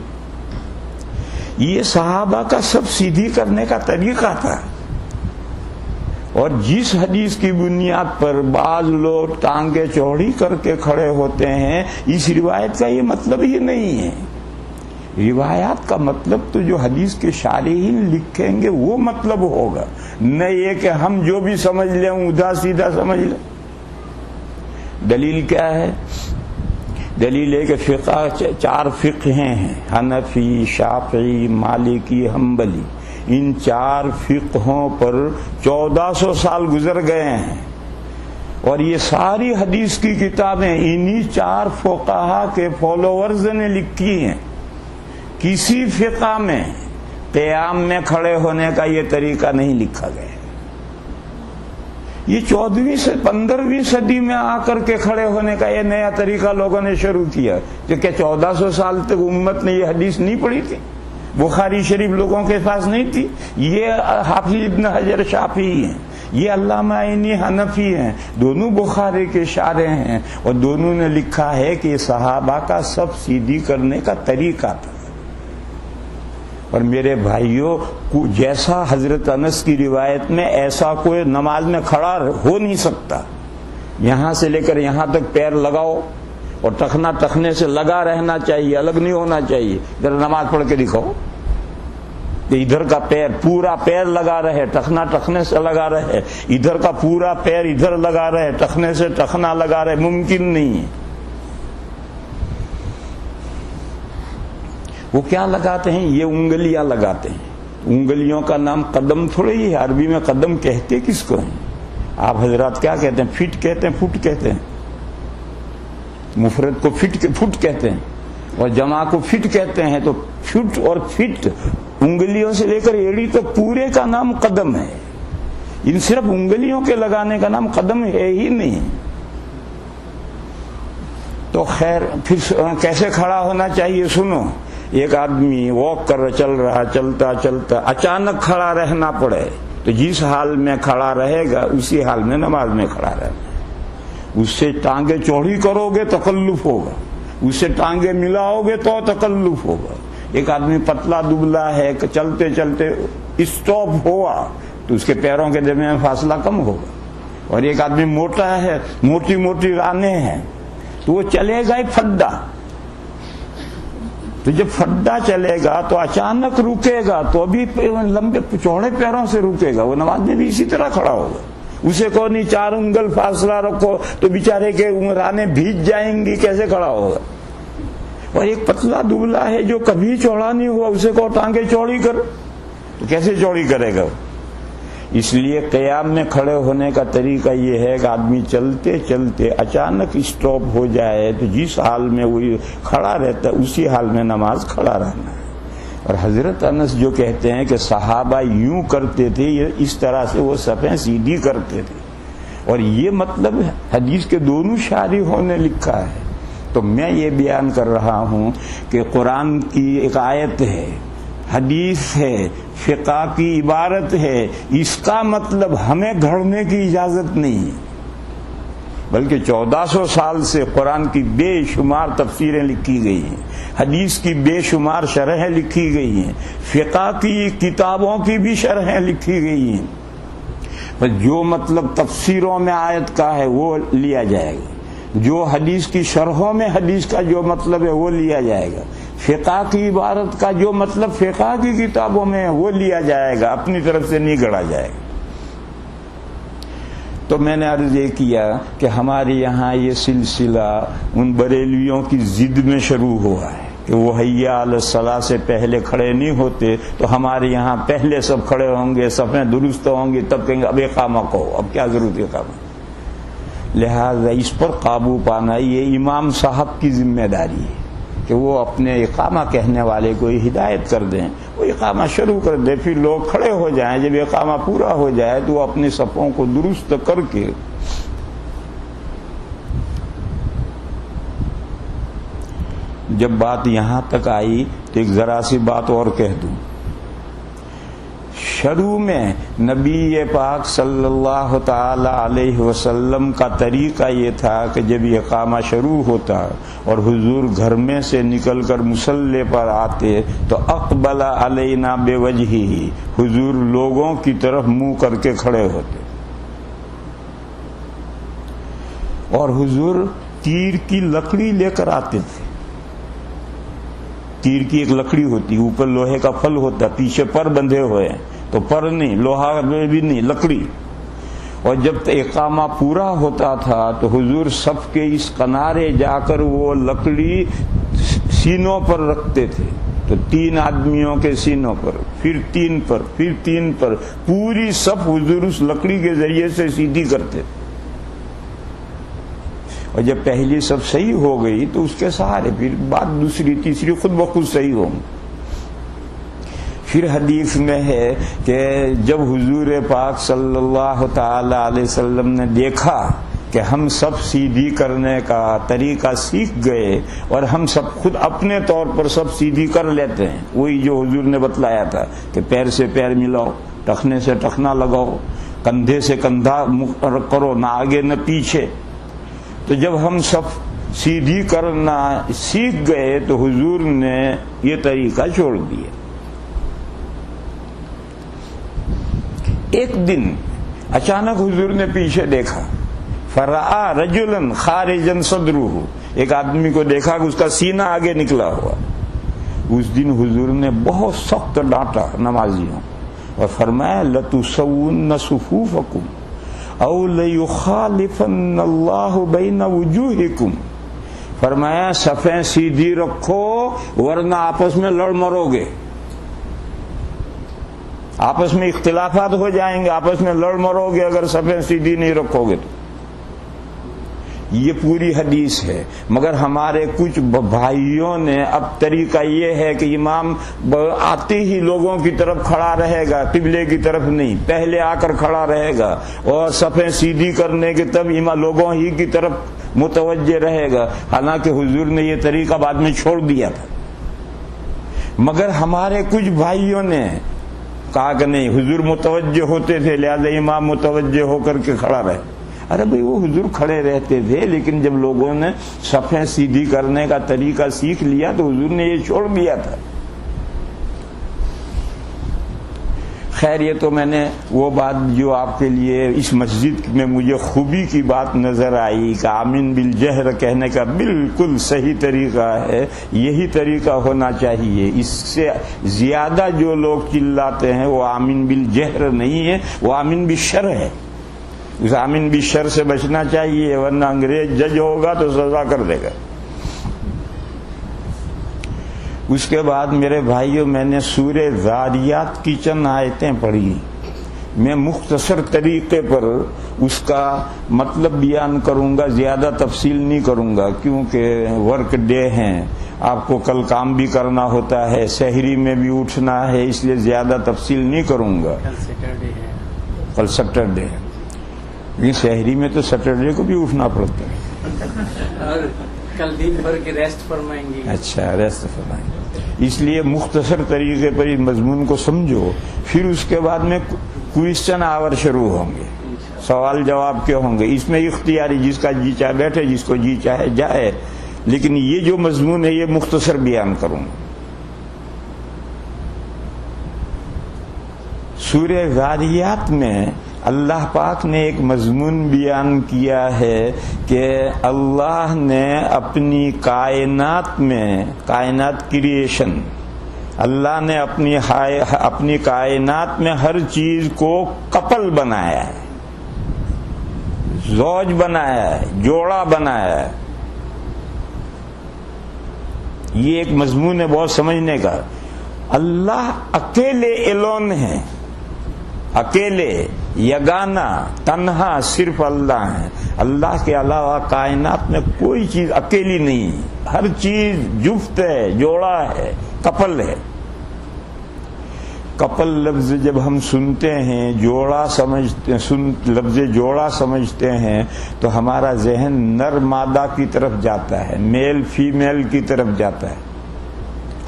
یہ صحابہ کا سب سیدھی کرنے کا طریقہ تھا. اور جس حدیث کی بنیاد پر بعض لوگ ٹانگیں چوڑی کر کے کھڑے ہوتے ہیں، اس روایت کا یہ مطلب ہی نہیں ہے. روایات کا مطلب تو جو حدیث کے شارحین لکھیں گے وہ مطلب ہوگا، نہ یہ کہ ہم جو بھی سمجھ لیں ادھا سیدھا سمجھ لیں. دلیل کیا ہے؟ دلیل ہے کہ فقہ 4 فقہیں ہیں، حنفی، شافعی، مالکی، حنبلی. ان 4 فقہوں پر 1400 سال گزر گئے ہیں، اور یہ ساری حدیث کی کتابیں انہی 4 فقہا کے فالوورز نے لکھی ہیں. کسی فقہ میں قیام میں کھڑے ہونے کا یہ طریقہ نہیں لکھا گیا. یہ 14ویں سے 15ویں صدی میں آ کر کے کھڑے ہونے کا یہ نیا طریقہ لوگوں نے شروع کیا. جو کہ 1400 سال تک امت نے یہ حدیث نہیں پڑھی تھی، بخاری شریف لوگوں کے پاس نہیں تھی. یہ حافظ ابن حجر شافعی ہیں، یہ علامہ عینی حنفی ہیں، دونوں بخاری کے شارح ہیں، اور دونوں نے لکھا ہے کہ یہ صحابہ کا سب سیدھی کرنے کا طریقہ تھا. اور میرے بھائیوں، جیسا حضرت انس کی روایت میں ایسا کوئی نماز میں کھڑا ہو نہیں سکتا. یہاں سے لے کر یہاں تک پیر لگاؤ اور ٹخنا ٹخنے سے لگا رہنا چاہیے، الگ نہیں ہونا چاہیے. ذرا نماز پڑھ کے دکھاؤ کہ ادھر کا پیر پورا پیر لگا رہے، ٹخنا ٹخنے سے لگا رہے، ادھر کا پورا پیر ادھر لگا رہے، ٹخنے سے ٹخنا لگا رہے. ممکن نہیں ہے. وہ کیا لگاتے ہیں؟ یہ انگلیاں لگاتے ہیں. انگلیوں کا نام قدم تھوڑی ہے، عربی میں قدم کہتے کس کو ہیں؟ آپ حضرات کیا کہتے ہیں؟ فٹ کہتے ہیں، فٹ کہتے ہیں. مفرد کو فٹ کہتے ہیں اور جمع کو فٹ کہتے ہیں. تو فٹ اور فٹ انگلیوں سے لے کر ایڑی تک پورے کا نام قدم ہے. ان صرف انگلیوں کے لگانے کا نام قدم ہے ہی نہیں. تو خیر پھر کیسے کھڑا ہونا چاہیے سنو. ایک آدمی واک کر چل رہا، چلتا چلتا اچانک کھڑا رہنا پڑے تو جس حال میں کھڑا رہے گا اسی حال میں نماز میں کھڑا رہنا. اس سے ٹانگیں چوڑی کرو گے تکلف ہوگا، اس سے ٹانگیں ملاؤ گے تو تکلف ہوگا. ایک آدمی پتلا دبلا ہے کہ چلتے چلتے اسٹاپ ہوا تو اس کے پیروں کے درمیان فاصلہ کم ہوگا. اور ایک آدمی موٹا ہے، موٹی موٹی رانیں ہیں تو وہ چلے گا ایک پھڈا. تو جب پھڈا چلے گا تو اچانک رکے گا تو ابھی لمبے چوڑے پیروں سے رکے گا. وہ نماز میں بھی اسی طرح کھڑا ہوگا. اسے کو نہیں 4 انگل فاصلہ رکھو تو بیچارے کے رانیں بھیج جائیں گی، کیسے کھڑا ہوگا. اور ایک پتلا دبلا ہے جو کبھی چوڑا نہیں ہوا، اسے کو ٹانگیں چوڑی کر تو کیسے چوڑی کرے گا. اس لیے قیام میں کھڑے ہونے کا طریقہ یہ ہے کہ آدمی چلتے چلتے اچانک اسٹاپ ہو جائے تو جس حال میں وہ کھڑا رہتا ہے اسی حال میں نماز کھڑا رہنا ہے. اور حضرت انس جو کہتے ہیں کہ صحابہ یوں کرتے تھے، اس طرح سے وہ صفیں سیدھی کرتے تھے. اور یہ مطلب حدیث کے دونوں شارحوں نے لکھا ہے. تو میں یہ بیان کر رہا ہوں کہ قرآن کی ایک آیت ہے حدیث ہے، فقہ کی عبارت ہے، اس کا مطلب ہمیں گھڑنے کی اجازت نہیں ہے، بلکہ 1400 سال سے قرآن کی بے شمار تفسیریں لکھی گئی ہیں، حدیث کی بے شمار شرحیں لکھی گئی ہیں، فقہ کی کتابوں کی بھی شرحیں لکھی گئی ہیں، پر جو مطلب تفسیروں میں آیت کا ہے وہ لیا جائے گا، جو حدیث کی شرحوں میں حدیث کا جو مطلب ہے وہ لیا جائے گا، فقہ کی عبارت کا جو مطلب فقہ کی کتابوں میں ہے وہ لیا جائے گا، اپنی طرف سے نہیں گڑھا جائے گا۔ تو میں نے عرض یہ کیا کہ ہمارے یہاں یہ سلسلہ ان بریلویوں کی ضد میں شروع ہوا ہے کہ وہ حی علی الصلاۃ سے پہلے کھڑے نہیں ہوتے، تو ہمارے یہاں پہلے سب کھڑے ہوں گے، صفیں درست ہوں گی، تب کہیں گے اب اقامہ کہو، اب کیا ضرورت ہے اقامہ۔ لہذا اس پر قابو پانا یہ امام صاحب کی ذمہ داری ہے کہ وہ اپنے اقامہ کہنے والے کو ہدایت کر دیں، وہ اقامہ شروع کر دے، پھر لوگ کھڑے ہو جائیں، جب اقامہ پورا ہو جائے تو وہ اپنی صفوں کو درست کر کے جب بات یہاں تک آئی تو ایک ذرا سی بات اور کہہ دوں۔ شروع میں نبی پاک صلی اللہ تعالی علیہ وسلم کا طریقہ یہ تھا کہ جب اقامہ شروع ہوتا اور حضور گھر میں سے نکل کر مصلی پر آتے تو اقبل علینا بوجہہ، حضور لوگوں کی طرف منہ کر کے کھڑے ہوتے، اور حضور تیر کی لکڑی لے کر آتے تھے۔ تیر کی ایک لکڑی ہوتی، اوپر لوہے کا پھل ہوتا، پیچھے پر بندھے ہوئے ہیں، تو پر نہیں، لوہا میں بھی نہیں، لکڑی۔ اور جب اقامہ پورا ہوتا تھا تو حضور صف کے اس کنارے جا کر وہ لکڑی سینوں پر رکھتے تھے، تو 3 آدمیوں کے سینوں پر، پھر 3 پر، پھر 3 پر، پوری صف حضور اس لکڑی کے ذریعے سے سیدھی کرتے تھے۔ اور جب پہلی صف صحیح ہو گئی تو اس کے سہارے پھر بات دوسری تیسری خود بخود صحیح ہوں۔ پھر حدیث میں ہے کہ جب حضور پاک صلی اللہ تعالی علیہ وسلم نے دیکھا کہ ہم سب سیدھی کرنے کا طریقہ سیکھ گئے اور ہم سب خود اپنے طور پر سب سیدھی کر لیتے ہیں، وہی جو حضور نے بتلایا تھا کہ پیر سے پیر ملاؤ، ٹخنے سے ٹخنا لگاؤ، کندھے سے کندھا کرو، نہ آگے نہ پیچھے، تو جب ہم سب سیدھی کرنا سیکھ گئے تو حضور نے یہ طریقہ چھوڑ دیا۔ ایک دن اچانک حضور نے پیچھے دیکھا، فرآ رجلا خارجا صدرہ، ایک آدمی کو دیکھا کہ اس کا سینہ آگے نکلا ہوا۔ اس دن حضور نے بہت سخت ڈانٹا نمازیوں اور فرمایا لتسون صفوفکم او لیخالفن اللہ بین وجوہکم، فرمایا صفیں سیدھی رکھو ورنہ آپس میں لڑ مرو گے، آپس میں اختلافات ہو جائیں گے، آپس میں لڑ مرو گے اگر صفیں سیدھی نہیں رکھو گے تو۔ یہ پوری حدیث ہے، مگر ہمارے کچھ بھائیوں نے اب طریقہ یہ ہے کہ امام آتے ہی لوگوں کی طرف کھڑا رہے گا، قبلے کی طرف نہیں، پہلے آ کر کھڑا رہے گا اور صفیں سیدھی کرنے کے تب امام لوگوں ہی کی طرف متوجہ رہے گا، حالانکہ حضور نے یہ طریقہ بعد میں چھوڑ دیا تھا۔ مگر ہمارے کچھ بھائیوں نے کہا کہ نہیں، حضور متوجہ ہوتے تھے لہذا امام متوجہ ہو کر کے کھڑا رہے۔ ارے بھئی وہ حضور کھڑے رہتے تھے، لیکن جب لوگوں نے صفیں سیدھی کرنے کا طریقہ سیکھ لیا تو حضور نے یہ چھوڑ دیا تھا۔ خیر یہ تو میں نے وہ بات جو آپ کے لیے اس مسجد میں مجھے خوبی کی بات نظر آئی کہ آمین بالجہر کہنے کا بالکل صحیح طریقہ ہے، یہی طریقہ ہونا چاہیے۔ اس سے زیادہ جو لوگ چلاتے ہیں وہ آمین بالجہر نہیں ہے، وہ آمین بالشر ہے۔ اس آمین بالشر سے بچنا چاہیے ورنہ انگریز جج ہوگا تو سزا کر دے گا۔ اس کے بعد میرے بھائیوں میں نے سورہ ذاریات کی چند آیتیں پڑھی، میں مختصر طریقے پر اس کا مطلب بیان کروں گا، زیادہ تفصیل نہیں کروں گا کیونکہ ورک ڈے ہیں، آپ کو کل کام بھی کرنا ہوتا ہے، سحری میں بھی اٹھنا ہے، اس لیے زیادہ تفصیل نہیں کروں گا۔ کل سیٹرڈے ہے، یہ سحری میں تو سیٹرڈے کو بھی اٹھنا پڑتا ہے، کل دن بھر کے ریسٹ فرمائیں گے۔ اچھا ریسٹ فرمائیں گے۔ اس لیے مختصر طریقے پر اس مضمون کو سمجھو، پھر اس کے بعد میں کوئسچن آور شروع ہوں گے، سوال جواب کے ہوں گے، اس میں اختیاری، جس کا جی چاہے بیٹھے، جس کو جی چاہے جائے، لیکن یہ جو مضمون ہے یہ مختصر بیان کروں گا۔ سورہ ذاریات میں اللہ پاک نے ایک مضمون بیان کیا ہے کہ اللہ نے اپنی کائنات میں، کائنات کریشن، اللہ نے اپنی کائنات میں ہر چیز کو کپل بنایا ہے، زوج بنایا ہے، جوڑا بنایا ہے۔ یہ ایک مضمون ہے بہت سمجھنے کا۔ اللہ اکیلے ایلون ہے، اکیلے، یگانہ، تنہا، صرف اللہ ہے۔ اللہ کے علاوہ کائنات میں کوئی چیز اکیلی نہیں، ہر چیز جفت ہے، جوڑا ہے، کپل ہے۔ کپل لفظ جب ہم سنتے ہیں، لفظ جوڑا سمجھتے ہیں تو ہمارا ذہن نر مادہ کی طرف جاتا ہے، میل فیمیل کی طرف جاتا ہے۔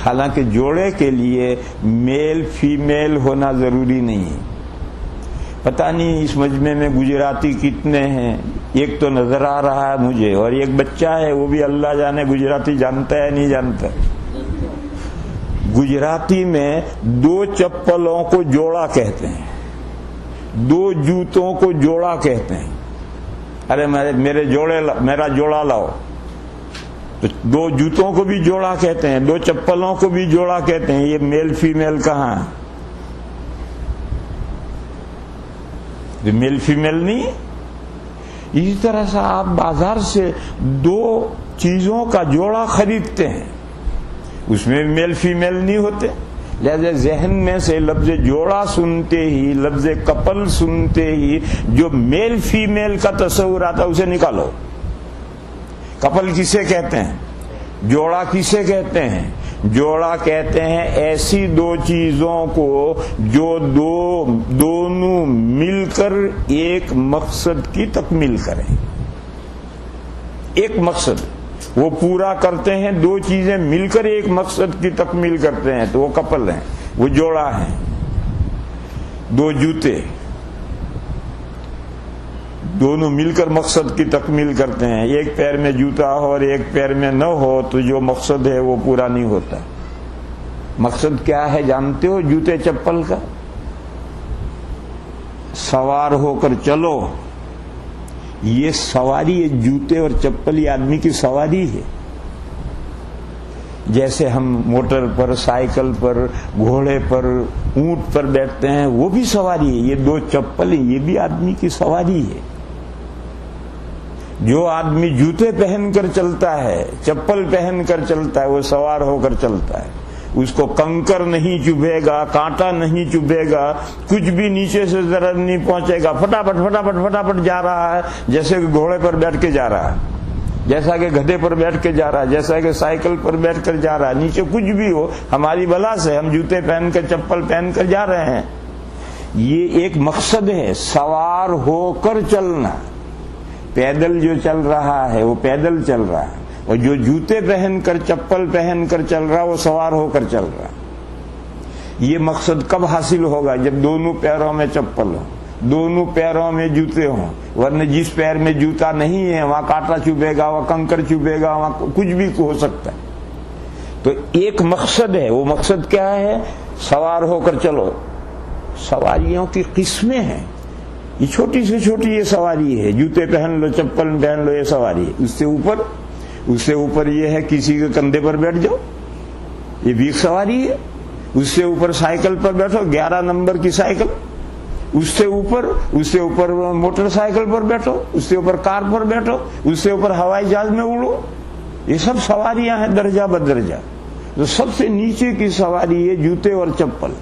حالانکہ جوڑے کے لیے میل فیمیل ہونا ضروری نہیں۔ پتہ نہیں اس مجمع میں گجراتی کتنے ہیں، ایک تو نظر آ رہا ہے مجھے، اور ایک بچہ ہے، وہ بھی اللہ جانے گجراتی جانتا ہے نہیں جانتا۔ گجراتی میں دو چپلوں کو جوڑا کہتے ہیں، دو جوتوں کو جوڑا کہتے ہیں۔ ارے میرا جوڑا لاؤ، تو دو جوتوں کو بھی جوڑا کہتے ہیں، دو چپلوں کو بھی جوڑا کہتے ہیں۔ یہ میل فیمیل کہاں ہے؟ میل فیمیل نہیں۔ اسی طرح سے آپ بازار سے دو چیزوں کا جوڑا خریدتے ہیں، اس میں میل فیمیل نہیں ہوتے۔ لہذا ذہن میں سے لفظ جوڑا سنتے ہی، لفظ کپل سنتے ہی جو میل فیمیل کا تصور آتا ہے اسے نکالو۔ کپل کسے کہتے ہیں؟ جوڑا کسے کہتے ہیں؟ جوڑا کہتے ہیں ایسی دو چیزوں کو جو دونوں مل کر ایک مقصد کی تکمیل کریں۔ ایک مقصد وہ پورا کرتے ہیں، دو چیزیں مل کر ایک مقصد کی تکمیل کرتے ہیں تو وہ کپل ہیں، وہ جوڑا ہیں۔ دو جوتے دونوں مل کر مقصد کی تکمیل کرتے ہیں۔ ایک پیر میں جوتا ہو اور ایک پیر میں نہ ہو تو جو مقصد ہے وہ پورا نہیں ہوتا۔ مقصد کیا ہے جانتے ہو جوتے چپل کا؟ سوار ہو کر چلو، یہ سواری ہے، جوتے اور چپل یہ آدمی کی سواری ہے۔ جیسے ہم موٹر پر، سائیکل پر، گھوڑے پر، اونٹ پر بیٹھتے ہیں، وہ بھی سواری ہے۔ یہ دو چپل یہ بھی آدمی کی سواری ہے۔ جو آدمی جوتے پہن کر چلتا ہے، چپل پہن کر چلتا ہے، وہ سوار ہو کر چلتا ہے۔ اس کو کنکر نہیں چبھے گا، کانٹا نہیں چبھے گا، کچھ بھی نیچے سے ضرر نہیں پہنچے گا، فٹافٹ فٹافٹ فٹافٹ جا رہا ہے، جیسے کہ گھوڑے پر بیٹھ کے جا رہا ہے، جیسا کہ گدھے پر بیٹھ کے جا رہا ہے، جیسا کہ سائیکل پر بیٹھ کر جا رہا ہے۔ نیچے کچھ بھی ہو، ہماری بلا سے ہم جوتے پہن کر، چپل پہن کر جا رہے ہیں۔ یہ ایک مقصد ہے، سوار ہو کر چلنا۔ پیدل جو چل رہا ہے وہ پیدل چل رہا ہے، اور جو جوتے پہن کر، چپل پہن کر چل رہا ہے وہ سوار ہو کر چل رہا ہے۔ یہ مقصد کب حاصل ہوگا؟ جب دونوں پیروں میں چپل ہو، دونوں پیروں میں جوتے ہوں، ورنہ جس پیر میں جوتا نہیں ہے وہاں کانٹا چبھے گا، وہاں کنکر چبھے گا، وہاں کچھ بھی ہو سکتا ہے۔ تو ایک مقصد ہے، وہ مقصد کیا ہے؟ سوار ہو کر چلو۔ سواریوں کی قسمیں ہیں، یہ چھوٹی سے چھوٹی یہ سواری ہے، جوتے پہن لو، چپل پہن لو، یہ سواری ہے۔ اس سے اوپر یہ ہے کسی کے کندھے پر بیٹھ جاؤ، یہ بھی ایک سواری ہے۔ اس سے اوپر سائیکل پر بیٹھو، 11 نمبر کی سائیکل، اس سے اوپر موٹر سائیکل پر بیٹھو، اس سے اوپر کار پر بیٹھو، اس سے اوپر ہوائی جہاز میں اڑو، یہ سب سواریاں ہیں درجہ بدرجہ۔ تو سب سے نیچے کی سواری ہے جوتے اور چپل۔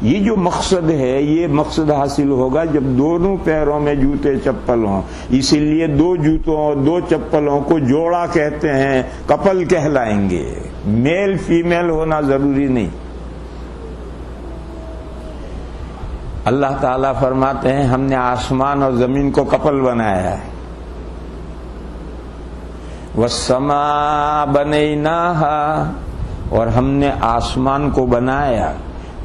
یہ جو مقصد ہے، یہ مقصد حاصل ہوگا جب دونوں پیروں میں جوتے چپل ہوں۔ اسی لیے دو جوتوں اور دو چپلوں کو جوڑا کہتے ہیں، کپل کہلائیں گے، میل فیمیل ہونا ضروری نہیں۔ اللہ تعالیٰ فرماتے ہیں ہم نے آسمان اور زمین کو کپل بنایا ہے۔ وَالسَّمَاءَ بَنَيْنَاهَا اور ہم نے آسمان کو بنایا،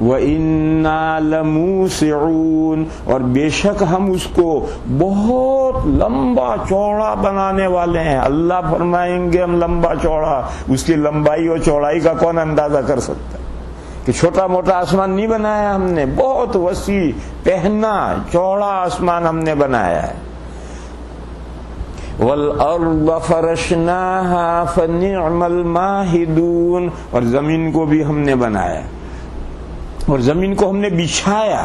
وَإِنَّا لَمُوسِعُونَ، اور بے شک ہم اس کو بہت لمبا چوڑا بنانے والے ہیں۔ اللہ فرمائیں گے ہم لمبا چوڑا، اس کی لمبائی اور چوڑائی کا کون اندازہ کر سکتا ہے؟ کہ چھوٹا موٹا آسمان نہیں بنایا ہم نے، بہت وسیع پہنا چوڑا آسمان ہم نے بنایا ہے۔ وَالْأَرْضَ فَرَشْنَاهَا فَنِعْمَ الْمَاهِدُونَ، اور زمین کو بھی ہم نے بنایا اور زمین کو ہم نے بچھایا۔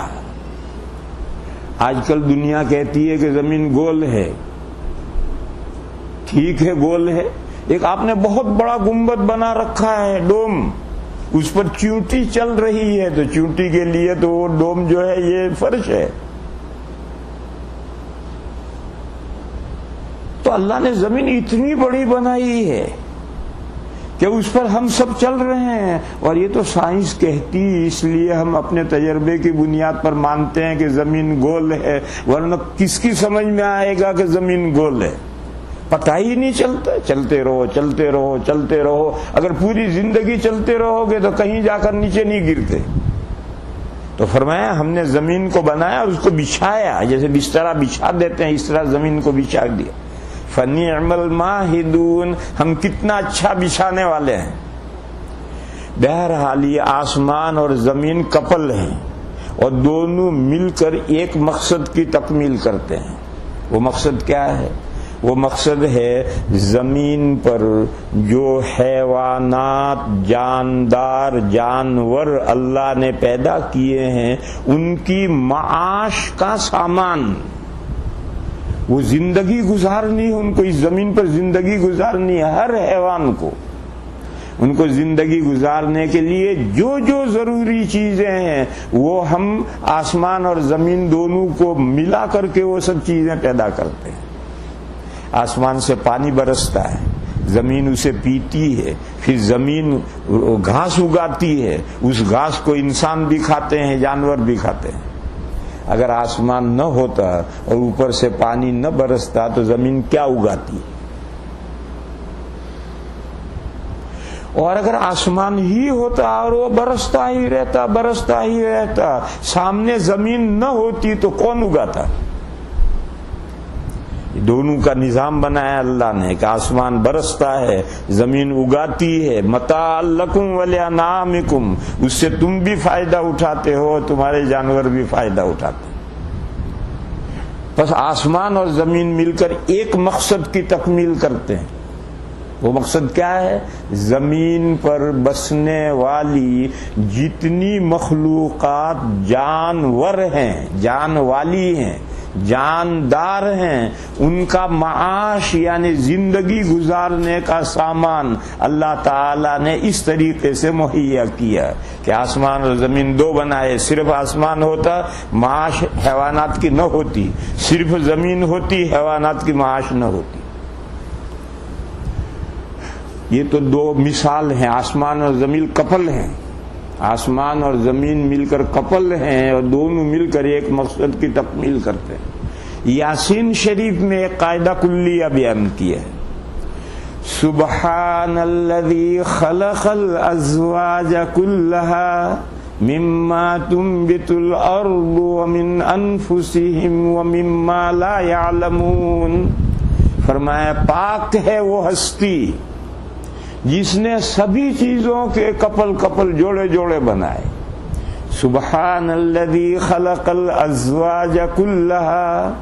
آج کل دنیا کہتی ہے کہ زمین گول ہے، ٹھیک ہے گول ہے، ایک آپ نے بہت بڑا گنبد بنا رکھا ہے، ڈوم، اس پر چیونٹی چل رہی ہے، تو چیونٹی کے لیے تو وہ ڈوم جو ہے یہ فرش ہے۔ تو اللہ نے زمین اتنی بڑی بنائی ہے کہ اس پر ہم سب چل رہے ہیں، اور یہ تو سائنس کہتی، اس لیے ہم اپنے تجربے کی بنیاد پر مانتے ہیں کہ زمین گول ہے، ورنہ کس کی سمجھ میں آئے گا کہ زمین گول ہے؟ پتہ ہی نہیں چلتا۔ چلتے رہو چلتے رہو چلتے رہو، اگر پوری زندگی چلتے رہو گے تو کہیں جا کر نیچے نہیں گرتے۔ تو فرمایا ہم نے زمین کو بنایا اور اس کو بچھایا، جیسے بسترا بچھا دیتے ہیں اس طرح زمین کو بچھا دیا۔ فَنِعْمَ الْمَاهِدُونَ، ہم کتنا اچھا بچھانے والے ہیں۔ بہرحال یہ آسمان اور زمین کپل ہیں، اور دونوں مل کر ایک مقصد کی تکمیل کرتے ہیں۔ وہ مقصد کیا ہے؟ وہ مقصد ہے زمین پر جو حیوانات، جاندار، جانور اللہ نے پیدا کیے ہیں، ان کی معاش کا سامان، وہ زندگی گزارنی، ان کو اس زمین پر زندگی گزارنی ہے۔ ہر حیوان کو ان کو زندگی گزارنے کے لیے جو جو ضروری چیزیں ہیں وہ ہم آسمان اور زمین دونوں کو ملا کر کے وہ سب چیزیں پیدا کرتے ہیں۔ آسمان سے پانی برستا ہے، زمین اسے پیتی ہے، پھر زمین گھاس اگاتی ہے، اس گھاس کو انسان بھی کھاتے ہیں، جانور بھی کھاتے ہیں۔ اگر آسمان نہ ہوتا اور اوپر سے پانی نہ برستا تو زمین کیا اگاتی؟ اور اگر آسمان ہی ہوتا اور وہ برستا ہی رہتا، سامنے زمین نہ ہوتی تو کون اگاتا؟ دونوں کا نظام بنایا اللہ نے کہ آسمان برستا ہے، زمین اگاتی ہے، متاع لکم ولانعامکم، اس سے تم بھی فائدہ اٹھاتے ہو، تمہارے جانور بھی فائدہ اٹھاتے ہیں۔ بس آسمان اور زمین مل کر ایک مقصد کی تکمیل کرتے ہیں۔ وہ مقصد کیا ہے؟ زمین پر بسنے والی جتنی مخلوقات جانور ہیں، جان والی ہیں، جاندار ہیں، ان کا معاش یعنی زندگی گزارنے کا سامان اللہ تعالی نے اس طریقے سے مہیا کیا کہ آسمان اور زمین دو بنائے۔ صرف آسمان ہوتا معاش حیوانات کی نہ ہوتی، صرف زمین ہوتی حیوانات کی معاش نہ ہوتی۔ یہ تو دو مثال ہیں، آسمان اور زمین کپل ہیں، آسمان اور زمین مل کر کپل ہیں اور دونوں مل کر ایک مقصد کی تکمیل کرتے ہیں۔ یاسین شریف میں ایک قاعدہ کلیہ بیان کیا ہے، سبحان الذی خلق الازواج کلها مما تنبت الارض ومن انفسهم ومما لا يعلمون۔ فرمایا پاک ہے وہ ہستی جس نے سبھی چیزوں کے کپل کپل جوڑے جوڑے بنائے۔ سبحان الذی خلق الازواج کلها،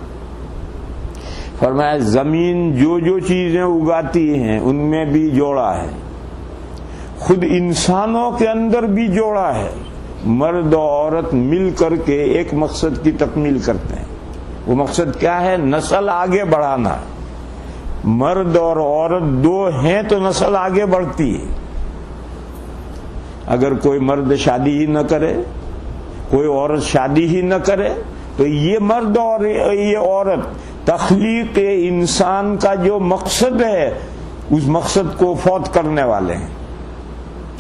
فرمایا زمین جو جو چیزیں اگاتی ہیں ان میں بھی جوڑا ہے، خود انسانوں کے اندر بھی جوڑا ہے، مرد و عورت مل کر کے ایک مقصد کی تکمیل کرتے ہیں۔ وہ مقصد کیا ہے؟ نسل آگے بڑھانا۔ مرد اور عورت دو ہیں تو نسل آگے بڑھتی ہے۔ اگر کوئی مرد شادی ہی نہ کرے، کوئی عورت شادی ہی نہ کرے، تو یہ مرد اور یہ عورت تخلیق انسان کا جو مقصد ہے اس مقصد کو فوت کرنے والے ہیں۔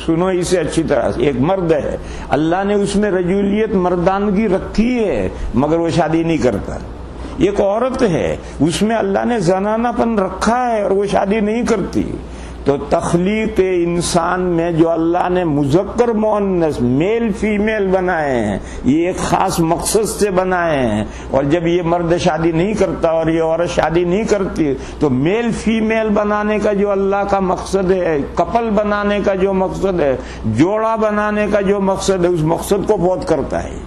سنو اسے اچھی طرح سے، ایک مرد ہے، اللہ نے اس میں رجولیت، مردانگی رکھی ہے، مگر وہ شادی نہیں کرتا۔ ایک عورت ہے، اس میں اللہ نے زنانہ پن رکھا ہے اور وہ شادی نہیں کرتی۔ تو تخلیق انسان میں جو اللہ نے مذکر مؤنث میل فیمیل بنائے ہیں یہ ایک خاص مقصد سے بنائے ہیں، اور جب یہ مرد شادی نہیں کرتا اور یہ عورت شادی نہیں کرتی تو میل فیمیل بنانے کا جو اللہ کا مقصد ہے، کپل بنانے کا جو مقصد ہے، جوڑا بنانے کا جو مقصد ہے، اس مقصد کو فوت کرتا ہے۔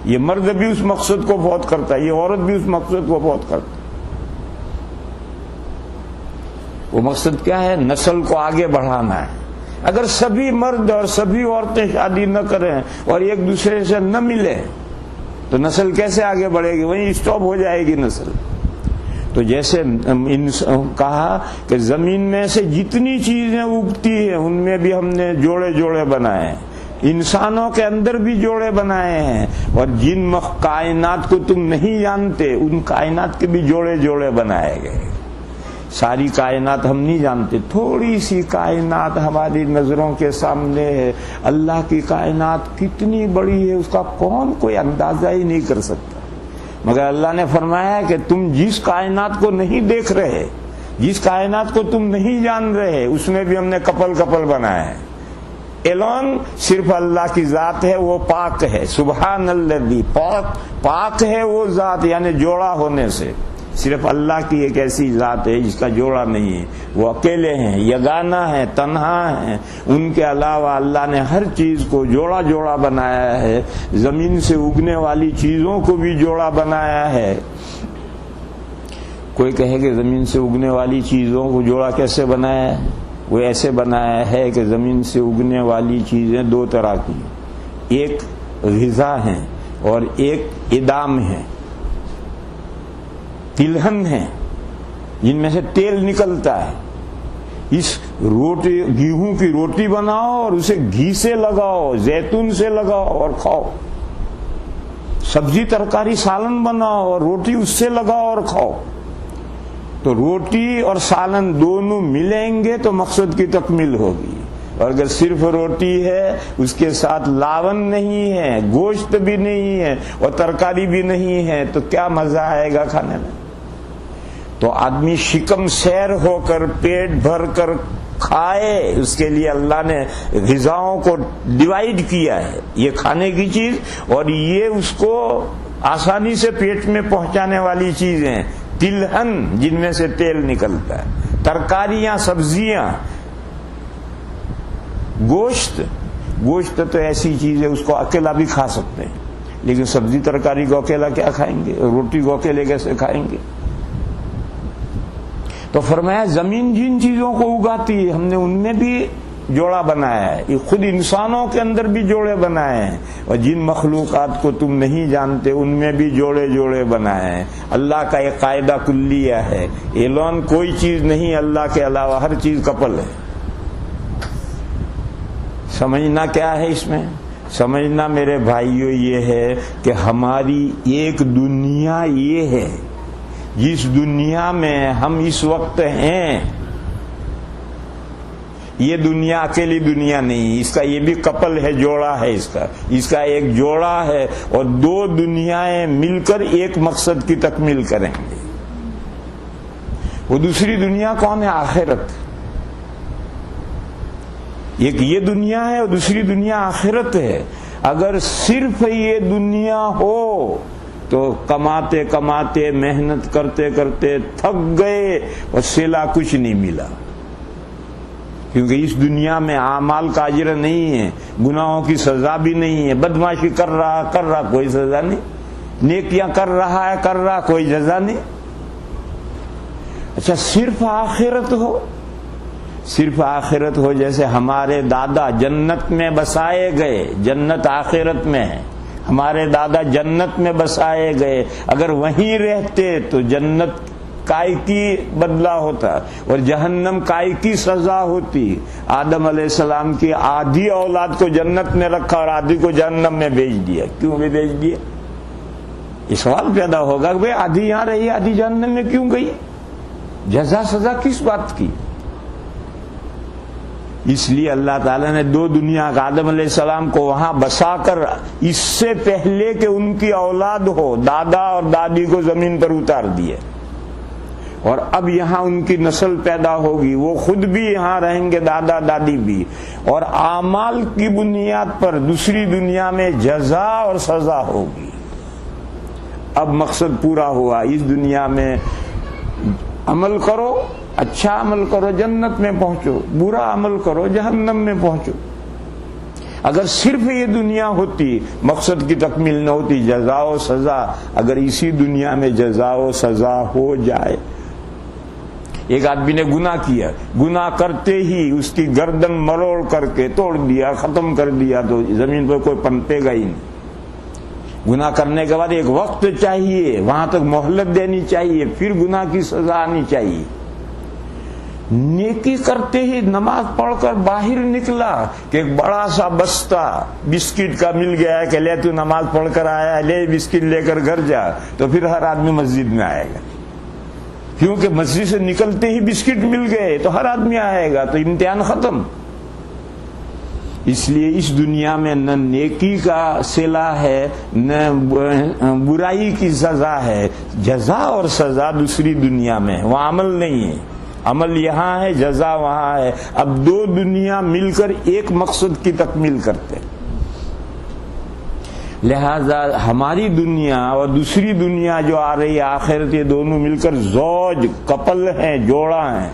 یہ مرد بھی اس مقصد کو فوت کرتا ہے، یہ عورت بھی اس مقصد کو فوت کرتا ہے۔ وہ مقصد کیا ہے؟ نسل کو آگے بڑھانا ہے۔ اگر سبھی مرد اور سبھی عورتیں شادی نہ کریں اور ایک دوسرے سے نہ ملیں تو نسل کیسے آگے بڑھے گی؟ وہیں اسٹاپ ہو جائے گی نسل۔ تو جیسے کہا کہ زمین میں سے جتنی چیزیں اگتی ہیں ان میں بھی ہم نے جوڑے جوڑے بنائے ہیں، انسانوں کے اندر بھی جوڑے بنائے ہیں، اور جن کائنات کو تم نہیں جانتے ان کائنات کے بھی جوڑے جوڑے بنائے گئے۔ ساری کائنات ہم نہیں جانتے، تھوڑی سی کائنات ہماری نظروں کے سامنے ہے۔ اللہ کی کائنات کتنی بڑی ہے اس کا کوئی اندازہ ہی نہیں کر سکتا، مگر اللہ نے فرمایا کہ تم جس کائنات کو نہیں دیکھ رہے، جس کائنات کو تم نہیں جان رہے، اس میں بھی ہم نے کپل کپل بنایا ہے۔ ایلون صرف اللہ کی ذات ہے، وہ پاک ہے، سبحان الذی، پاک ہے وہ ذات، یعنی جوڑا ہونے سے۔ صرف اللہ کی ایک ایسی ذات ہے جس کا جوڑا نہیں ہے، وہ اکیلے ہیں، یگانہ ہیں، تنہا ہیں۔ ان کے علاوہ اللہ نے ہر چیز کو جوڑا جوڑا بنایا ہے، زمین سے اگنے والی چیزوں کو بھی جوڑا بنایا ہے۔ کوئی کہے کہ زمین سے اگنے والی چیزوں کو جوڑا کیسے بنایا ہے؟ وہ ایسے بنایا ہے کہ زمین سے اگنے والی چیزیں دو طرح کی، ایک غذا ہیں اور ایک ادام ہیں، تلہن ہیں جن میں سے تیل نکلتا ہے۔ اس روٹی، گیہوں کی روٹی بناؤ اور اسے گھی سے لگاؤ، زیتون سے لگاؤ اور کھاؤ۔ سبزی ترکاری سالن بناؤ اور روٹی اس سے لگاؤ اور کھاؤ۔ تو روٹی اور سالن دونوں ملیں گے تو مقصد کی تکمیل ہوگی، اور اگر صرف روٹی ہے اس کے ساتھ لاون نہیں ہے، گوشت بھی نہیں ہے اور ترکاری بھی نہیں ہے تو کیا مزہ آئے گا کھانے میں؟ تو آدمی شکم سیر ہو کر پیٹ بھر کر کھائے، اس کے لیے اللہ نے غذاؤں کو ڈیوائیڈ کیا ہے، یہ کھانے کی چیز اور یہ اس کو آسانی سے پیٹ میں پہنچانے والی چیزیں، تلہن جن میں سے تیل نکلتا ہے، ترکاریاں، سبزیاں، گوشت تو ایسی چیز ہے اس کو اکیلا بھی کھا سکتے ہیں، لیکن سبزی ترکاری کو اکیلا کیا کھائیں گے، روٹی کو اکیلے کیسے کھائیں گے؟ تو فرمایا زمین جن چیزوں کو اگاتی ہے ہم نے ان میں بھی جوڑا بنایا ہے، یہ خود انسانوں کے اندر بھی جوڑے بنائے ہیں، اور جن مخلوقات کو تم نہیں جانتے ان میں بھی جوڑے جوڑے بنائے ہیں۔ اللہ کا ایک قاعدہ کلیہ ہے، ایلون کوئی چیز نہیں اللہ کے علاوہ، ہر چیز کپل ہے۔ سمجھنا کیا ہے اس میں؟ سمجھنا میرے بھائیوں یہ ہے کہ ہماری ایک دنیا یہ ہے، جس دنیا میں ہم اس وقت ہیں، یہ دنیا اکیلی دنیا نہیں، اس کا یہ بھی کپل ہے، جوڑا ہے، اس کا ایک جوڑا ہے، اور دو دنیایں مل کر ایک مقصد کی تکمیل کریں گے۔ وہ دوسری دنیا کون ہے؟ آخرت۔ ایک یہ دنیا ہے اور دوسری دنیا آخرت ہے۔ اگر صرف یہ دنیا ہو تو کماتے کماتے، محنت کرتے کرتے تھک گئے اور صلہ کچھ نہیں ملا، کیونکہ اس دنیا میں اعمال کا اجر نہیں ہے، گناہوں کی سزا بھی نہیں ہے، بدمعاشی کر رہا کوئی سزا نہیں، نیکیاں کر رہا کوئی جزا نہیں۔ اچھا صرف آخرت ہو، جیسے ہمارے دادا جنت میں بسائے گئے، جنت آخرت میں ہے، ہمارے دادا جنت میں بسائے گئے، اگر وہیں رہتے تو جنت کائے کی بدلہ ہوتا اور جہنم کائے کی سزا ہوتی۔ آدم علیہ السلام کی آدھی اولاد کو جنت میں رکھا اور آدھی کو جہنم میں بھیج دیا، کیوں بھی بھیج دیا؟ یہ سوال پیدا ہوگا کہ بھئی آدھی یہاں رہی آدھی جہنم میں کیوں گئی؟ جزا سزا کس بات کی؟ اس لیے اللہ تعالیٰ نے دو دنیا کا، آدم علیہ السلام کو وہاں بسا کر اس سے پہلے کہ ان کی اولاد ہو، دادا اور دادی کو زمین پر اتار دیے، اور اب یہاں ان کی نسل پیدا ہوگی، وہ خود بھی یہاں رہیں گے، دادا دادی بھی، اور اعمال کی بنیاد پر دوسری دنیا میں جزا اور سزا ہوگی۔ اب مقصد پورا ہوا، اس دنیا میں عمل کرو، اچھا عمل کرو جنت میں پہنچو، برا عمل کرو جہنم میں پہنچو۔ اگر صرف یہ دنیا ہوتی، مقصد کی تکمیل نہ ہوتی، جزا و سزا، اگر اسی دنیا میں جزا و سزا ہو جائے۔ ایک آدمی نے گناہ کیا، گناہ کرتے ہی اس کی گردن مروڑ کر کے توڑ دیا، ختم کر دیا، تو زمین پر کوئی پنپے گا ہی نہیں۔ گناہ کرنے کے بعد ایک وقت چاہیے، وہاں تک مہلت دینی چاہیے، پھر گناہ کی سزا آنی چاہیے۔ نیکی کرتے ہی نماز پڑھ کر باہر نکلا کہ ایک بڑا سا بستہ بسکٹ کا مل گیا ہے کہ لے تو نماز پڑھ کر آیا ہے، لے بسکٹ لے کر گھر جا، تو پھر ہر آدمی مسجد میں آئے گا، کیونکہ مسجد سے نکلتے ہی بسکٹ مل گئے تو ہر آدمی آئے گا، تو امتحان ختم۔ اس لیے اس دنیا میں نہ نیکی کا صلہ ہے نہ برائی کی سزا ہے، جزا اور سزا دوسری دنیا میں، وہ عمل نہیں ہے، عمل یہاں ہے، جزا وہاں ہے۔ اب دو دنیا مل کر ایک مقصد کی تکمیل کرتے، لہذا ہماری دنیا اور دوسری دنیا جو آ رہی ہے آخرت، یہ دونوں مل کر زوج، کپل ہیں، جوڑا ہیں۔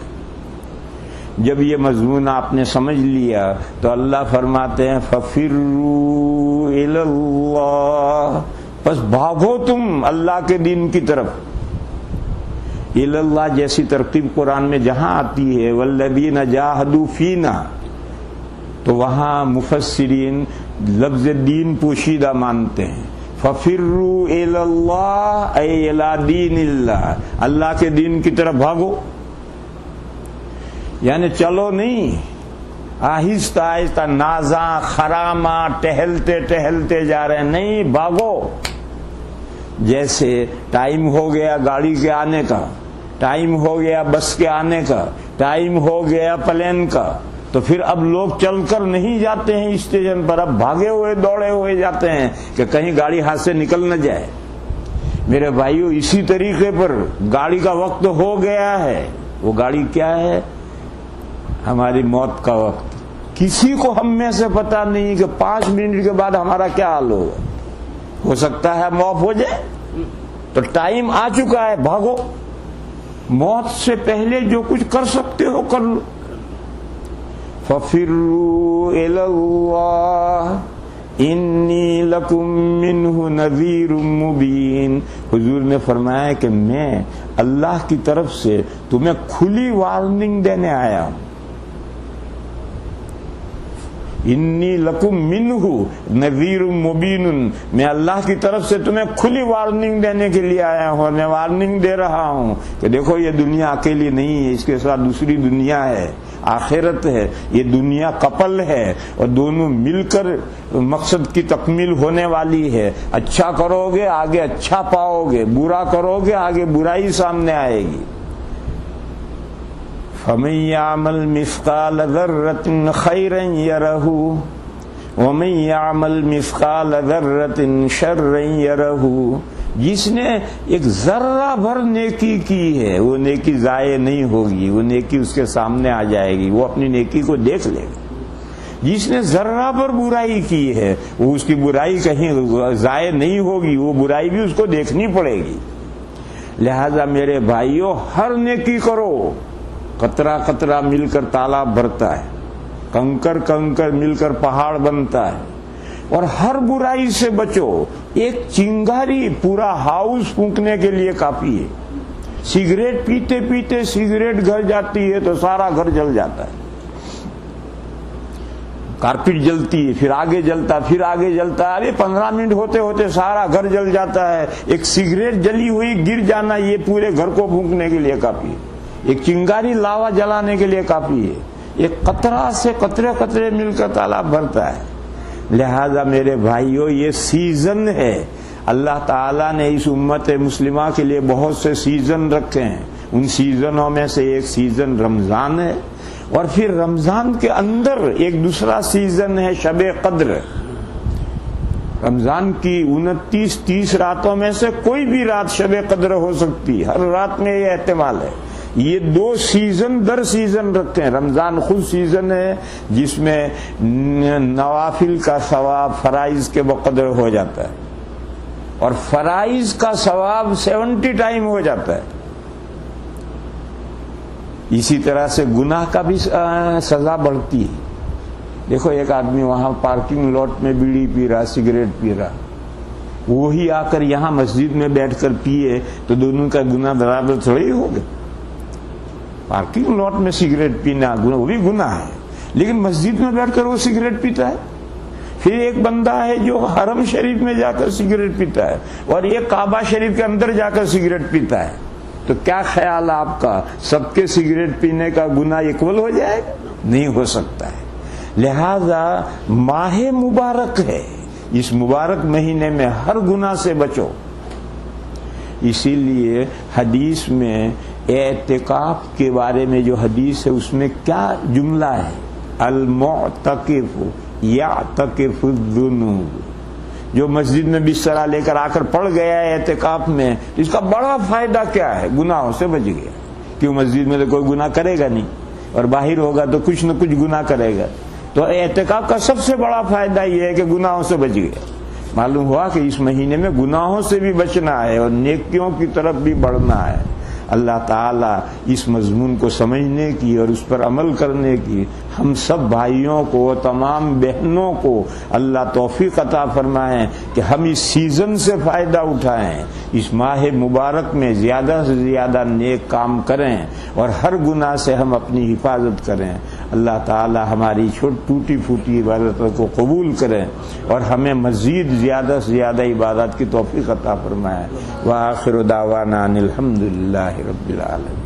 جب یہ مضمون آپ نے سمجھ لیا تو اللہ فرماتے ہیں فَفِرُّوا إِلَى اللَّهِ، بس بھاگو تم اللہ کے دین کی طرف۔ إِلَى اللَّهِ جیسی ترتیب قرآن میں جہاں آتی ہے وَالَّذِينَ جَاهَدُوا فِينَا، تو وہاں مفسرین لفظ دین پوشیدہ مانتے ہیں۔ فَفِرُّوا إِلَى اللَّهِ أي إِلَى دِينِ اللَّهِ، اللہ کے دین کی طرف بھاگو، یعنی چلو نہیں، آہستہ آہستہ نازاں خراما ٹہلتے ٹہلتے جا رہے ہیں، نہیں، بھاگو۔ جیسے ٹائم ہو گیا گاڑی کے آنے کا، ٹائم ہو گیا بس کے آنے کا، ٹائم ہو گیا پلین کا، تو پھر اب لوگ چل کر نہیں جاتے ہیں اسٹیشن پر، اب بھاگے ہوئے دوڑے ہوئے جاتے ہیں کہ کہیں گاڑی ہاتھ سے نکل نہ جائے۔ میرے بھائیو، اسی طریقے پر گاڑی کا وقت ہو گیا ہے۔ وہ گاڑی کیا ہے؟ ہماری موت کا وقت۔ کسی کو ہم میں سے پتا نہیں کہ 5 منٹ کے بعد ہمارا کیا حال ہوگا، ہو سکتا ہے موت ہو جائے، تو ٹائم آ چکا ہے، بھاگو۔ موت سے پہلے جو کچھ کر سکتے ہو کر لو۔ فَفِرُّوا إِلَى اللَّهِ إِنِّي لَكُم مِّنْهُ نَذِيرٌ مُّبِينٌ۔ حضور نے فرمایا کہ میں اللہ کی طرف سے تمہیں کھلی وارننگ دینے آیا ہوں۔ انی لکم منہ نذیر مبین، میں اللہ کی طرف سے تمہیں کھلی وارننگ دینے کے لیے آیا ہوں، اور میں وارننگ دے رہا ہوں کہ دیکھو یہ دنیا اکیلی نہیں ہے، اس کے ساتھ دوسری دنیا ہے، آخرت ہے، یہ دنیا کپل ہے، اور دونوں مل کر مقصد کی تکمیل ہونے والی ہے۔ اچھا کرو گے آگے اچھا پاؤ گے، برا کرو گے آگے برائی سامنے آئے گی۔ فَمَن يَعْمَلْ مِثْقَالَ ذَرَّةٍ خَيْرًا يَرَهُ وَمَن يَعْمَلْ مِثْقَالَ ذَرَّةٍ شَرًّا يَرَهُ، جس نے ایک ذرہ بھر نیکی کی ہے وہ نیکی ضائع نہیں ہوگی، وہ نیکی اس کے سامنے آ جائے گی، وہ اپنی نیکی کو دیکھ لے گا۔ جس نے ذرہ بھر برائی کی ہے وہ اس کی برائی کہیں ضائع نہیں ہوگی، وہ برائی بھی اس کو دیکھنی پڑے گی۔ لہذا میرے بھائیوں، ہر نیکی کرو، قطرہ قطرہ مل کر تالاب بھرتا ہے، کنکر کنکر مل کر پہاڑ بنتا ہے، اور ہر برائی سے بچو۔ ایک چنگاری پورا ہاؤس پھونکنے کے لیے کافی ہے۔ سگریٹ پیتے پیتے سگریٹ گھر جاتی ہے تو سارا گھر جل جاتا ہے، کارپیٹ جلتی ہے، پھر آگے جلتا ہے، پھر آگے جلتا ہے، ارے 15 منٹ ہوتے ہوتے سارا گھر جل جاتا ہے۔ ایک سگریٹ جلی ہوئی گر جانا یہ پورے گھر کو پھونکنے کے لیے کافی ہے، ایک چنگاری لاوا جلانے کے لیے کافی ہے۔ ایک قطرہ سے قطرے قطرے مل کر تالاب بھرتا ہے۔ لہذا میرے بھائیوں، یہ سیزن ہے، اللہ تعالیٰ نے اس امت مسلمہ کے لیے بہت سے سیزن رکھے ہیں، ان سیزنوں میں سے ایک سیزن رمضان ہے، اور پھر رمضان کے اندر ایک دوسرا سیزن ہے شب قدر۔ رمضان کی 29-30 راتوں میں سے کوئی بھی رات شب قدر ہو سکتی، ہر رات میں یہ احتمال ہے. یہ 2 سیزن در سیزن رکھتے ہیں. رمضان خود سیزن ہے جس میں نوافل کا ثواب فرائض کے بقدر ہو جاتا ہے، اور فرائض کا ثواب 70 ٹائم ہو جاتا ہے. اسی طرح سے گناہ کا بھی سزا بڑھتی ہے. دیکھو ایک آدمی وہاں پارکنگ لاٹ میں بیڑی پی رہا، سگریٹ پی رہا، وہی آ کر یہاں مسجد میں بیٹھ کر پیے تو دونوں کا گناہ برابر تھوڑی ہوگا. پارکنگ لاٹ میں سگریٹ پینا وہ بھی گناہ ہے، لیکن مسجد میں بیٹھ کر وہ سگریٹ پیتا ہے. پھر ایک بندہ ہے جو حرم شریف میں جا کر سگریٹ پیتا ہے، اور ایک کعبہ شریف کے اندر جا کر سگریٹ پیتا ہے. تو کیا خیال آپ کا، سب کے سگریٹ پینے کا گناہ ایکول ہو جائے گا؟ نہیں ہو سکتا ہے. لہذا ماہ مبارک ہے، اس مبارک مہینے میں ہر گناہ سے بچو. اسی لیے حدیث میں اعتکاف کے بارے میں جو حدیث ہے اس میں کیا جملہ ہے؟ المعتکف یعتکف الذنوب. جو مسجد میں بستر لے کر آ کر پڑ گیا ہے اعتکاف میں، اس کا بڑا فائدہ کیا ہے؟ گناہوں سے بچ گیا. کیوں؟ مسجد میں تو کوئی گناہ کرے گا نہیں، اور باہر ہوگا تو کچھ نہ کچھ گناہ کرے گا. تو اعتکاف کا سب سے بڑا فائدہ یہ ہے کہ گناہوں سے بچ گیا. معلوم ہوا کہ اس مہینے میں گناہوں سے بھی بچنا ہے اور نیکیوں کی طرف بھی بڑھنا ہے. اللہ تعالیٰ اس مضمون کو سمجھنے کی اور اس پر عمل کرنے کی ہم سب بھائیوں کو، تمام بہنوں کو اللہ توفیق عطا فرمائیں کہ ہم اس سیزن سے فائدہ اٹھائیں، اس ماہ مبارک میں زیادہ سے زیادہ نیک کام کریں اور ہر گناہ سے ہم اپنی حفاظت کریں. اللہ تعالی ہماری ٹوٹی پھوٹی عبادتوں کو قبول کریں اور ہمیں مزید زیادہ سے زیادہ عبادات کی توفیق عطا فرمائے. وآخر دعوانا ان الحمد للہ رب العالمین.